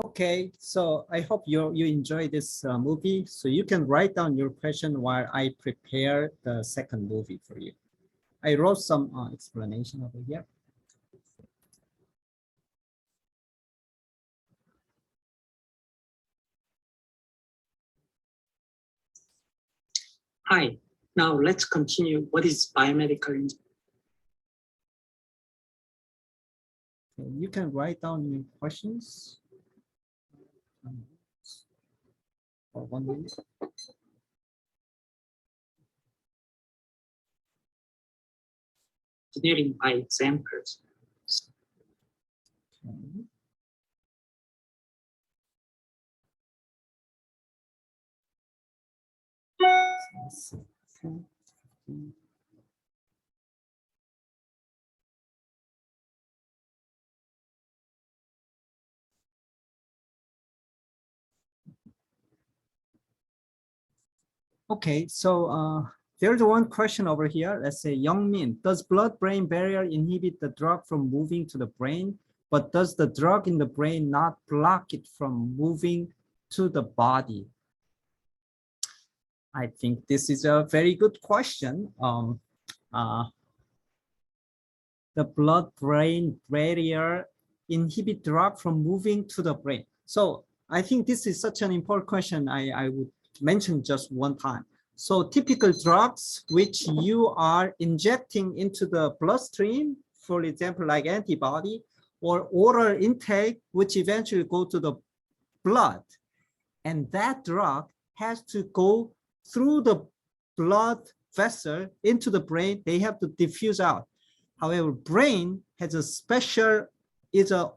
Okay, so I hope you enjoy this movie. So you can write down your question while I prepare the second movie for you. I wrote some explanation over here. Hi, now let's continue. What is biomedical engineering? You can write down your questions. For 1 minute. Engineering by examples. Okay. Okay, so there's one question over here. Let's say, Youngmin, does blood-brain barrier inhibit the drug from moving to the brain? But does the drug in the brain not block it from moving to the body? I think this is a very good question. The blood-brain barrier inhibit drug from moving to the brain. So I think this is such an important question. I would mention just one time. So typical drugs which you are injecting into the bloodstream, for example, like antibody, or oral intake, which eventually go to the blood. And that drug has to go through the blood vessel into the brain. They have to diffuse out. However, brain has a special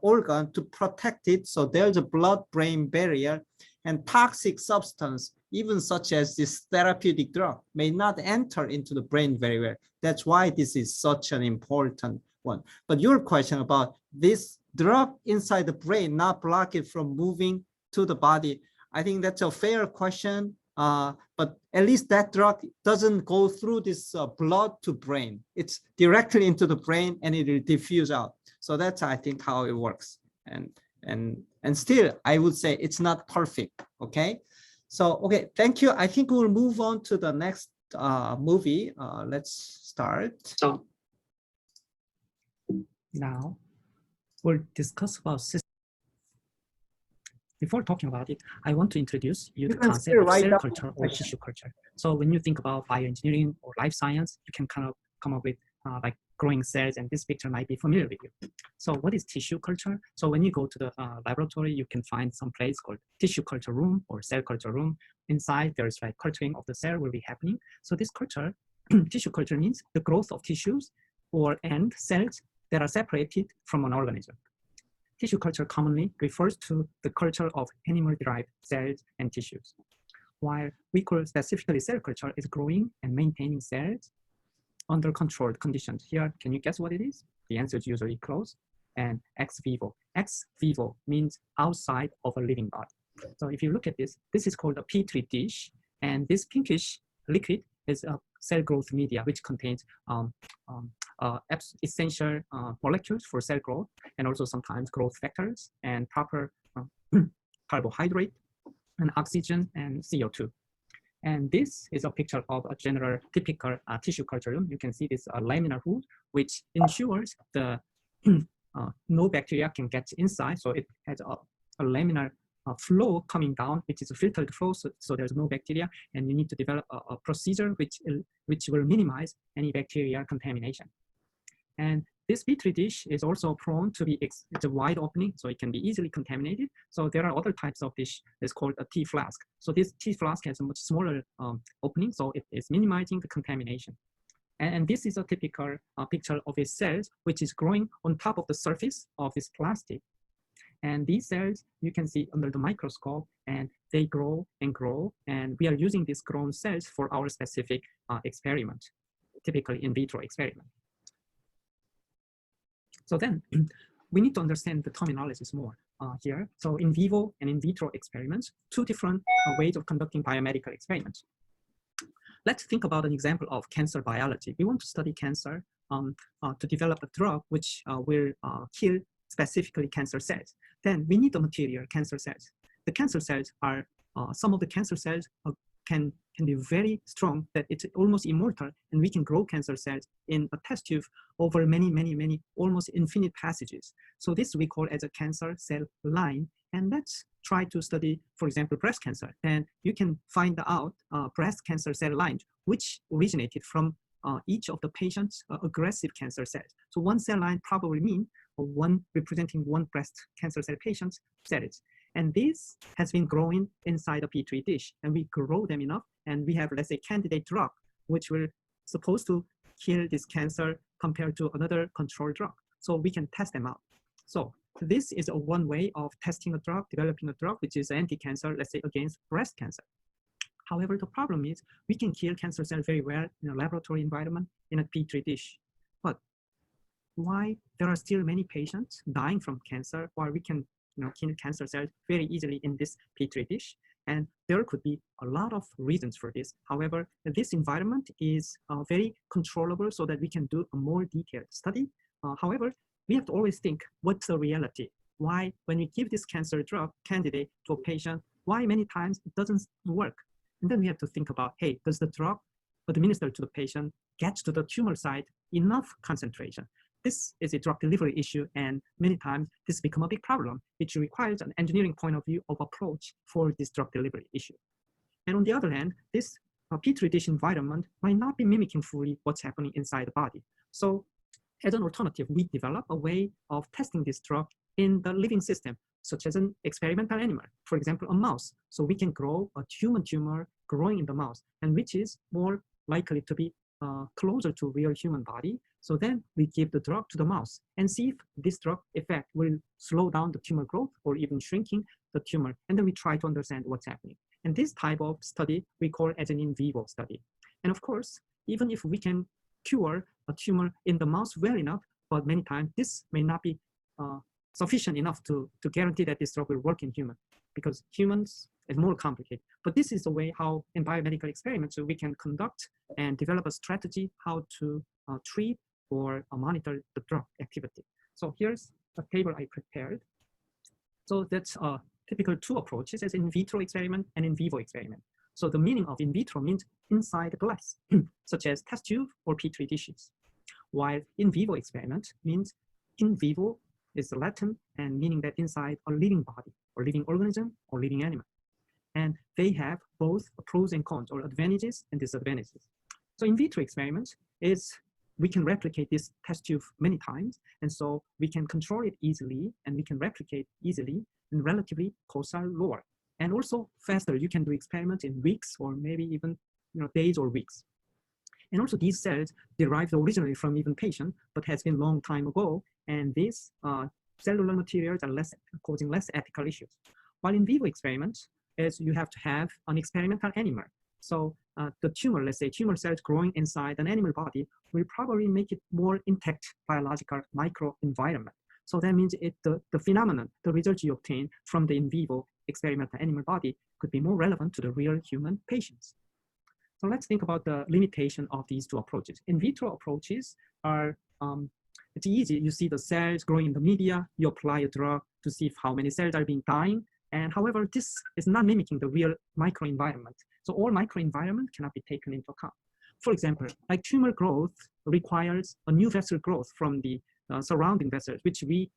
organ to protect it. So there's a blood-brain barrier, and toxic substance, even such as this therapeutic drug, may not enter into the brain very well. That's why this is such an important one. But your question about this drug inside the brain not block it from moving to the body, I think that's a fair question. But at least that drug doesn't go through this blood to brain. It's directly into the brain and it will diffuse out. So that's, I think, how it works. And still, I would say it's not perfect. Okay. So, okay, thank you. I think we'll move on to the next movie. Let's start. So Now we'll discuss about systems. Before talking about it, I want to introduce you to the concept of cell culture or tissue culture. So when you think about bioengineering or life science, you can kind of come up with like growing cells, and this picture might be familiar with you. So what is tissue culture? So when you go to the laboratory, you can find some place called tissue culture room or cell culture room. Inside, there's like culturing of the cell will be happening. So this culture, tissue culture means the growth of tissues and cells that are separated from an organism. Tissue culture commonly refers to the culture of animal-derived cells and tissues, while we call specifically cell culture is growing and maintaining cells under controlled conditions. Here, can you guess what it is? The answer is usually close. And ex vivo. Ex vivo means outside of a living body. So if you look at this, this is called a Petri dish, and this pinkish liquid is a cell growth media, which contains essential molecules for cell growth, and also sometimes growth factors and proper carbohydrate and oxygen and CO2. And this is a picture of a general typical tissue culture room. You can see this laminar hood, which ensures the no bacteria can get inside. So it has a laminar flow coming down, which is a filtered flow, so there's no bacteria, and you need to develop a procedure which will minimize any bacterial contamination. And this Petri dish is also prone to be, it's a wide opening, so it can be easily contaminated. So there are other types of dish. It's called a tea flask. So this tea flask has a much smaller opening, so it is minimizing the contamination. And this is a typical picture of a cell which is growing on top of the surface of this plastic. And these cells, you can see under the microscope, and they grow and grow. And we are using these grown cells for our specific experiment. typically in vitro experiment. So then we need to understand the terminologies more here. So in vivo and in vitro experiments, two different ways of conducting biomedical experiments. Let's think about an example of cancer biology. We want to study cancer to develop a drug which will kill specifically cancer cells. Then we need the material cancer cells. The cancer cells are, some of the cancer cells can be very strong, that it's almost immortal, and we can grow cancer cells in a test tube over many, almost infinite passages. So this we call as a cancer cell line. And let's try to study, for example, breast cancer. And you can find out breast cancer cell lines, which originated from each of the patient's aggressive cancer cells. So one cell line probably means one representing one breast cancer cell patient's cells. And this has been growing inside a Petri dish, and we grow them enough, and we have, let's say, candidate drug, which will supposed to kill this cancer compared to another control drug. So we can test them out. So this is one way of testing a drug, developing a drug, which is anti-cancer, let's say, against breast cancer. However, the problem is we can kill cancer cells very well in a laboratory environment, in a Petri dish. But why there are still many patients dying from cancer while we can kill cancer cells very easily in this Petri dish? And there could be a lot of reasons for this. However, this environment is very controllable so that we can do a more detailed study. However, we have to always think, what's the reality? Why, when we give this cancer drug candidate to a patient, why many times it doesn't work? And then we have to think about, hey, does the drug administered to the patient get to the tumor site enough concentration? This is a drug delivery issue, and many times this becomes a big problem, which requires an engineering point of view of approach for this drug delivery issue. And on the other hand, this Petri dish environment might not be mimicking fully what's happening inside the body. So as an alternative, we develop a way of testing this drug in the living system, such as an experimental animal, for example, a mouse. So we can grow a human tumor growing in the mouse, and which is more likely to be closer to real human body. So then we give the drug to the mouse and see if this drug effect will slow down the tumor growth or even shrinking the tumor. And then we try to understand what's happening. And this type of study we call as an in vivo study. And of course, even if we can cure a tumor in the mouse well enough, but many times this may not be sufficient enough to guarantee that this drug will work in humans, because humans is more complicated. But this is the way how in biomedical experiments we can conduct and develop a strategy how to treat or monitor the drug activity. So here's a table I prepared. So that's typical two approaches as in vitro experiment and in vivo experiment. So the meaning of in vitro means inside the glass, such as test tube or Petri dishes. While in vivo experiment means in vivo is the Latin and meaning that inside a living body or living organism or living animal. And they have both pros and cons, or advantages and disadvantages. So in vitro experiments is we can replicate this test tube many times, and so we can control it easily and we can replicate easily, and relatively costs are lower. And also faster, you can do experiments in weeks or maybe even days or weeks. And also these cells derived originally from even patient, but has been long time ago, and these cellular materials are causing less ethical issues. While in vivo experiments, is you have to have an experimental animal. So the tumor, let's say tumor cells growing inside an animal body will probably make it more intact biological microenvironment. So that means the phenomenon, the results you obtain from the in vivo experimental animal body could be more relevant to the real human patients. So let's think about the limitation of these two approaches. In vitro approaches are, it's easy. You see the cells growing in the media, you apply a drug to see if how many cells are being dying. And however, this is not mimicking the real microenvironment. So all microenvironment cannot be taken into account. For example, like tumor growth requires a new vessel growth from the surrounding vessels, which we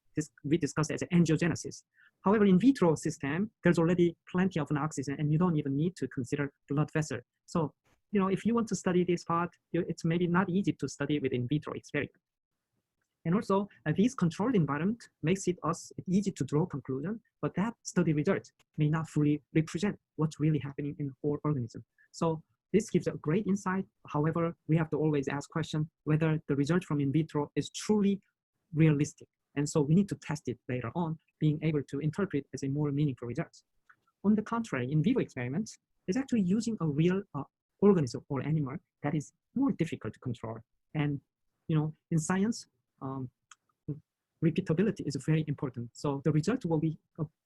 discussed as angiogenesis. However, in vitro system, there's already plenty of an oxygen and you don't even need to consider blood vessel. So, if you want to study this part, it's maybe not easy to study with in vitro experiment. And also, this controlled environment makes it easy to draw conclusion, but that study results may not fully represent what's really happening in the whole organism. So this gives a great insight. However, we have to always ask question whether the result from in vitro is truly realistic. And so we need to test it later on, being able to interpret as a more meaningful result. On the contrary, in vivo experiments is actually using a real organism or animal that is more difficult to control. And in science, repeatability is very important. So the result what we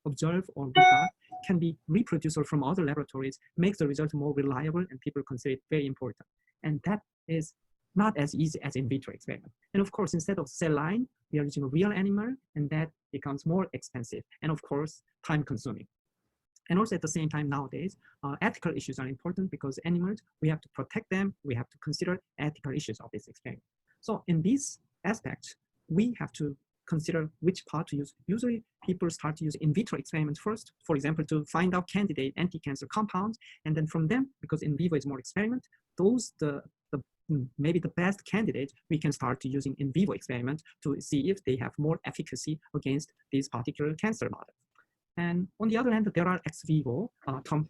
observe or we got can be reproducible from other laboratories, makes the result more reliable, and people consider it very important. And that is not as easy as in vitro experiment. And of course, instead of cell line, we are using a real animal, and that becomes more expensive and of course, time consuming. And also at the same time nowadays, ethical issues are important because animals, we have to protect them. We have to consider ethical issues of this experiment. So in these aspects, we have to consider which part to use. Usually people start to use in vitro experiments first, for example, to find out candidate anti-cancer compounds. And then from them, because in vivo is more experiment, those, maybe the best candidates, we can start to using in vivo experiment to see if they have more efficacy against these particular cancer models. And on the other hand, there are ex vivo,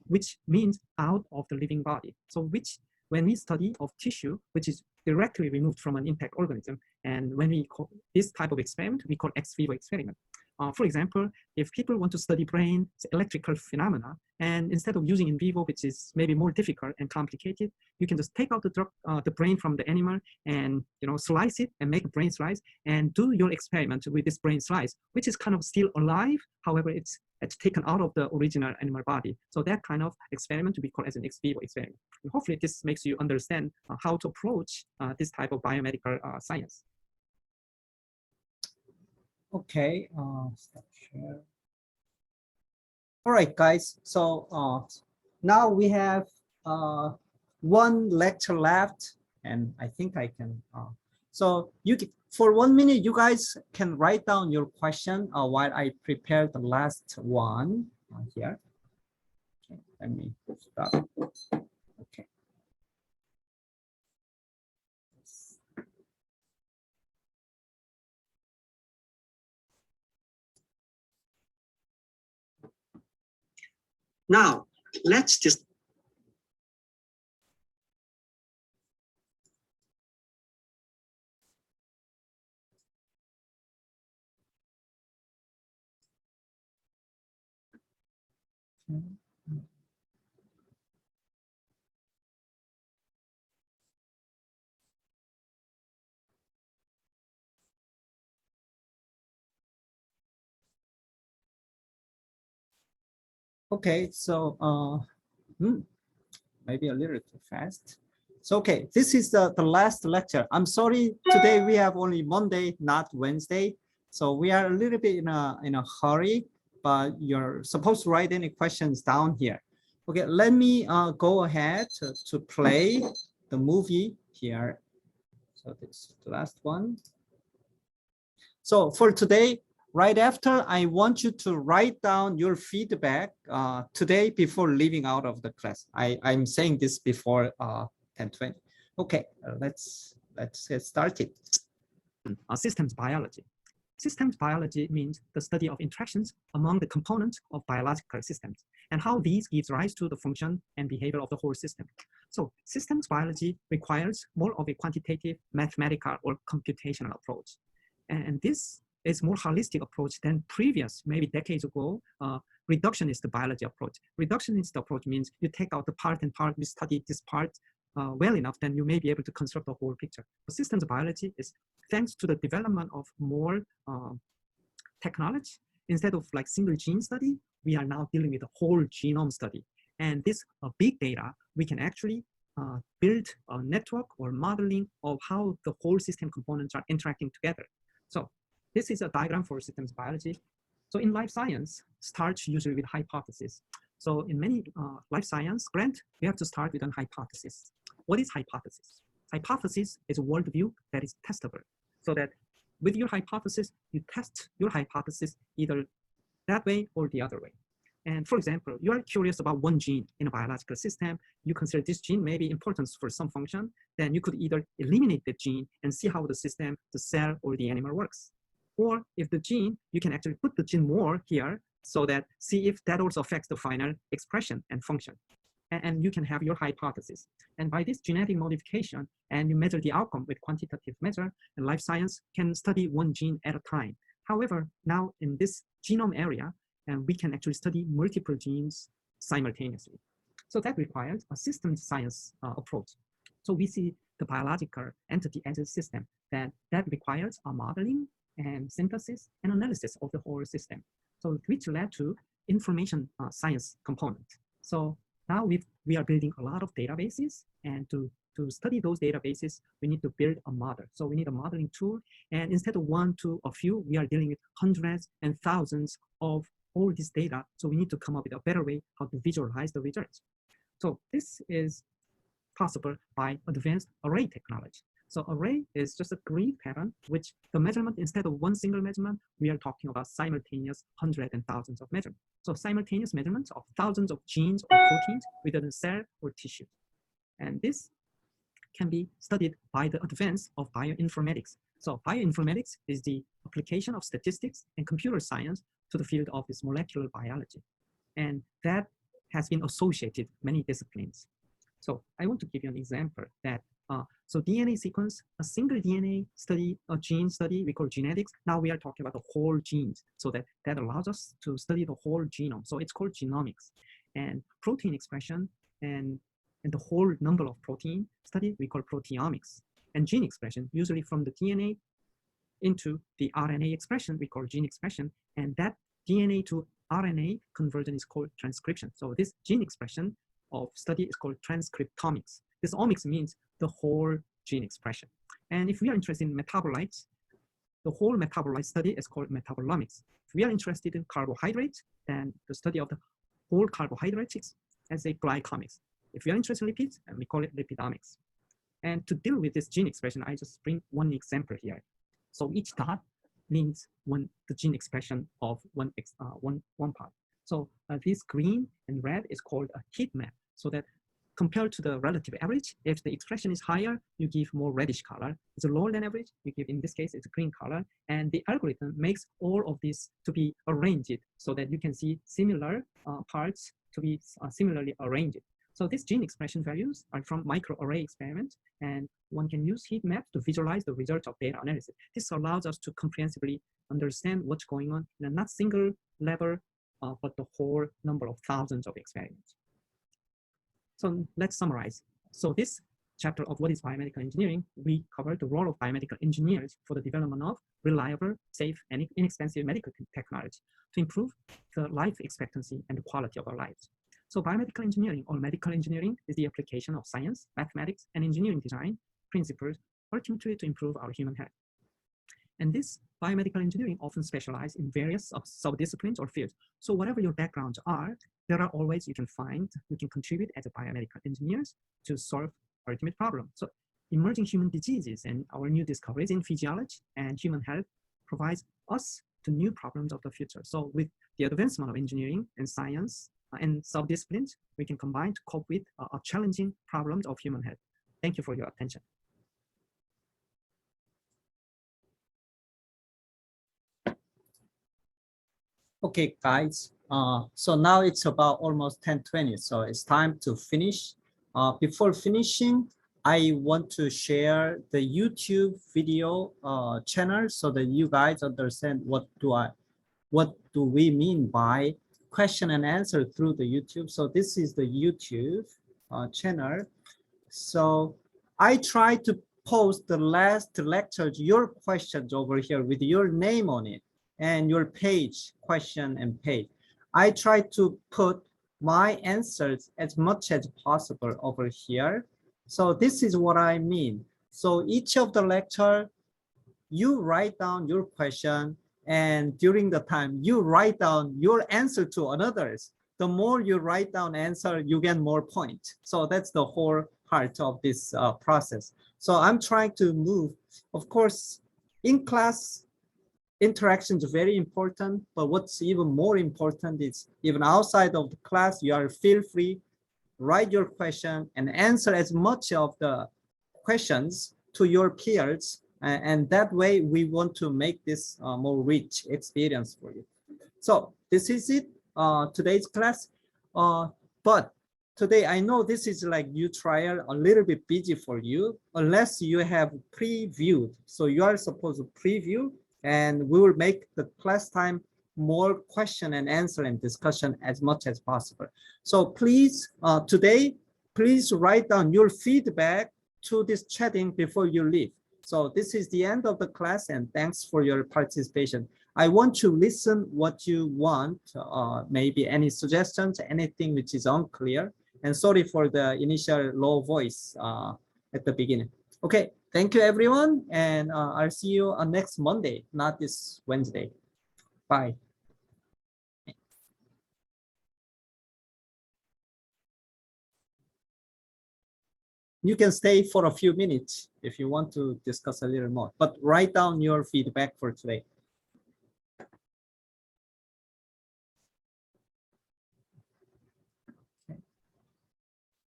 which means out of the living body. So when we study of tissue, which is directly removed from an intact organism, and when we call this type of experiment, we call ex vivo experiment. For example, if people want to study brain electrical phenomena, and instead of using in vivo, which is maybe more difficult and complicated, you can just take out the brain from the animal and slice it and make a brain slice and do your experiment with this brain slice, which is kind of still alive. However, it's taken out of the original animal body. So that kind of experiment we call as an ex vivo experiment. And hopefully this makes you understand how to approach this type of biomedical science. Okay, stop share. All right, guys. So now we have one lecture left, and I think I can. So for 1 minute, you guys can write down your question while I prepare the last one here. Okay, let me stop. Okay. Now, let's just Okay, so maybe a little too fast. So okay, this is the last lecture. I'm sorry, today we have only Monday, not Wednesday. So we are a little bit in a hurry, but you're supposed to write any questions down here. Okay, let me go ahead to play the movie here. So this is the last one. So for today, right after, I want you to write down your feedback today before leaving out of the class. I'm saying this before 10:20. Okay, let's get started. Systems biology. Systems biology means the study of interactions among the components of biological systems and how these gives rise to the function and behavior of the whole system. So systems biology requires more of a quantitative, mathematical, or computational approach. And this is more holistic approach than previous, maybe decades ago, reductionist biology approach. Reductionist approach means you take out the part and part, you study this part well enough, then you may be able to construct the whole picture. But systems biology is thanks to the development of more technology. Instead of like single gene study, we are now dealing with a whole genome study. And this big data, we can actually build a network or modeling of how the whole system components are interacting together. So this is a diagram for systems biology. So in life science, starts usually with hypothesis. So in many life science grant, we have to start with a hypothesis. What is hypothesis? Hypothesis is a worldview that is testable. So that with your hypothesis, you test your hypothesis either that way or the other way. And for example, you are curious about one gene in a biological system. You consider this gene may be important for some function. Then you could either eliminate the gene and see how the system, the cell, or the animal works. Or if the gene, you can actually put the gene more here so that see if that also affects the final expression and function. And you can have your hypothesis. And by this genetic modification, and you measure the outcome with quantitative measure, and life science can study one gene at a time. However, now in this genome area, and we can actually study multiple genes simultaneously. So that requires a system science approach. So we see the biological entity as a system that requires a modeling and synthesis and analysis of the whole system. So which led to information science component. So now we are building a lot of databases, and to study those databases, we need to build a model. So we need a modeling tool, and instead of one, two, or few, we are dealing with hundreds and thousands of all this data. So we need to come up with a better way how to visualize the results. So this is possible by advanced array technology. So array is just a grid pattern, which the measurement, instead of one single measurement, we are talking about simultaneous hundreds and thousands of measurements. So simultaneous measurements of thousands of genes or proteins within a cell or tissue. And this can be studied by the advance of bioinformatics. So bioinformatics is the application of statistics and computer science to the field of this molecular biology. And that has been associated many disciplines. So I want to give you an example that, so DNA sequence, a single DNA study, a gene study, we call genetics. Now we are talking about the whole genes. So that allows us to study the whole genome. So it's called genomics. And protein expression and the whole number of protein study, we call proteomics. And gene expression, usually from the DNA into the RNA expression, we call gene expression. And that DNA to RNA conversion is called transcription. So this gene expression of study is called transcriptomics. This omics means the whole gene expression. And if we are interested in metabolites, the whole metabolite study is called metabolomics. If we are interested in carbohydrates, then the study of the whole carbohydrates as a glycomics. If we are interested in lipids, and we call it lipidomics. And to deal with this gene expression, I just bring one example here. So each dot means the gene expression of one part. So this green and red is called a heat map. So that compared to the relative average, if the expression is higher, you give more reddish color. If it's lower than average, you give, in this case, it's a green color. And the algorithm makes all of this to be arranged so that you can see similar parts to be similarly arranged. So these gene expression values are from microarray experiments, and one can use heat maps to visualize the results of data analysis. This allows us to comprehensively understand what's going on in a not single level, but the whole number of thousands of experiments. So let's summarize. So this chapter of what is biomedical engineering, we covered the role of biomedical engineers for the development of reliable, safe, and inexpensive medical technology to improve the life expectancy and the quality of our lives. So biomedical engineering or medical engineering is the application of science, mathematics, and engineering design principles ultimately to improve our human health. And this biomedical engineering often specializes in various sub-disciplines or fields. So whatever your backgrounds are, there are always you can contribute as a biomedical engineers to solve ultimate problem. So emerging human diseases and our new discoveries in physiology and human health provides us to new problems of the future. So with the advancement of engineering and science and sub-disciplines, we can combine to cope with challenging problems of human health. Thank you for your attention. Okay, guys. So now it's about almost 10:20, so it's time to finish. Before finishing, I want to share the YouTube video channel so that you guys understand what do we mean by question and answer through the YouTube. So this is the YouTube channel. So I try to post the last lectures, your questions over here with your name on it and your page, question and page. I try to put my answers as much as possible over here. So this is what I mean. So each of the lecture, you write down your question, and during the time you write down your answer to others. The more you write down answer, you get more points. So that's the whole heart of this process. So I'm trying to move, of course, in class, interaction is very important, but what's even more important is even outside of the class, you are feel free, write your question and answer as much of the questions to your peers. And that way we want to make this more rich experience for you. So this is it, today's class. But today I know this is like you trial a little bit busy for you unless you have previewed. So you are supposed to preview, and we will make the class time more question and answer and discussion as much as possible. So please, today, please write down your feedback to this chatting before you leave. So this is the end of the class, and thanks for your participation. I want to listen what you want, maybe any suggestions, anything which is unclear. And sorry for the initial low voice at the beginning. Okay, thank you everyone, and I'll see you on next Monday, not this Wednesday. Bye. You can stay for a few minutes if you want to discuss a little more, but write down your feedback for today.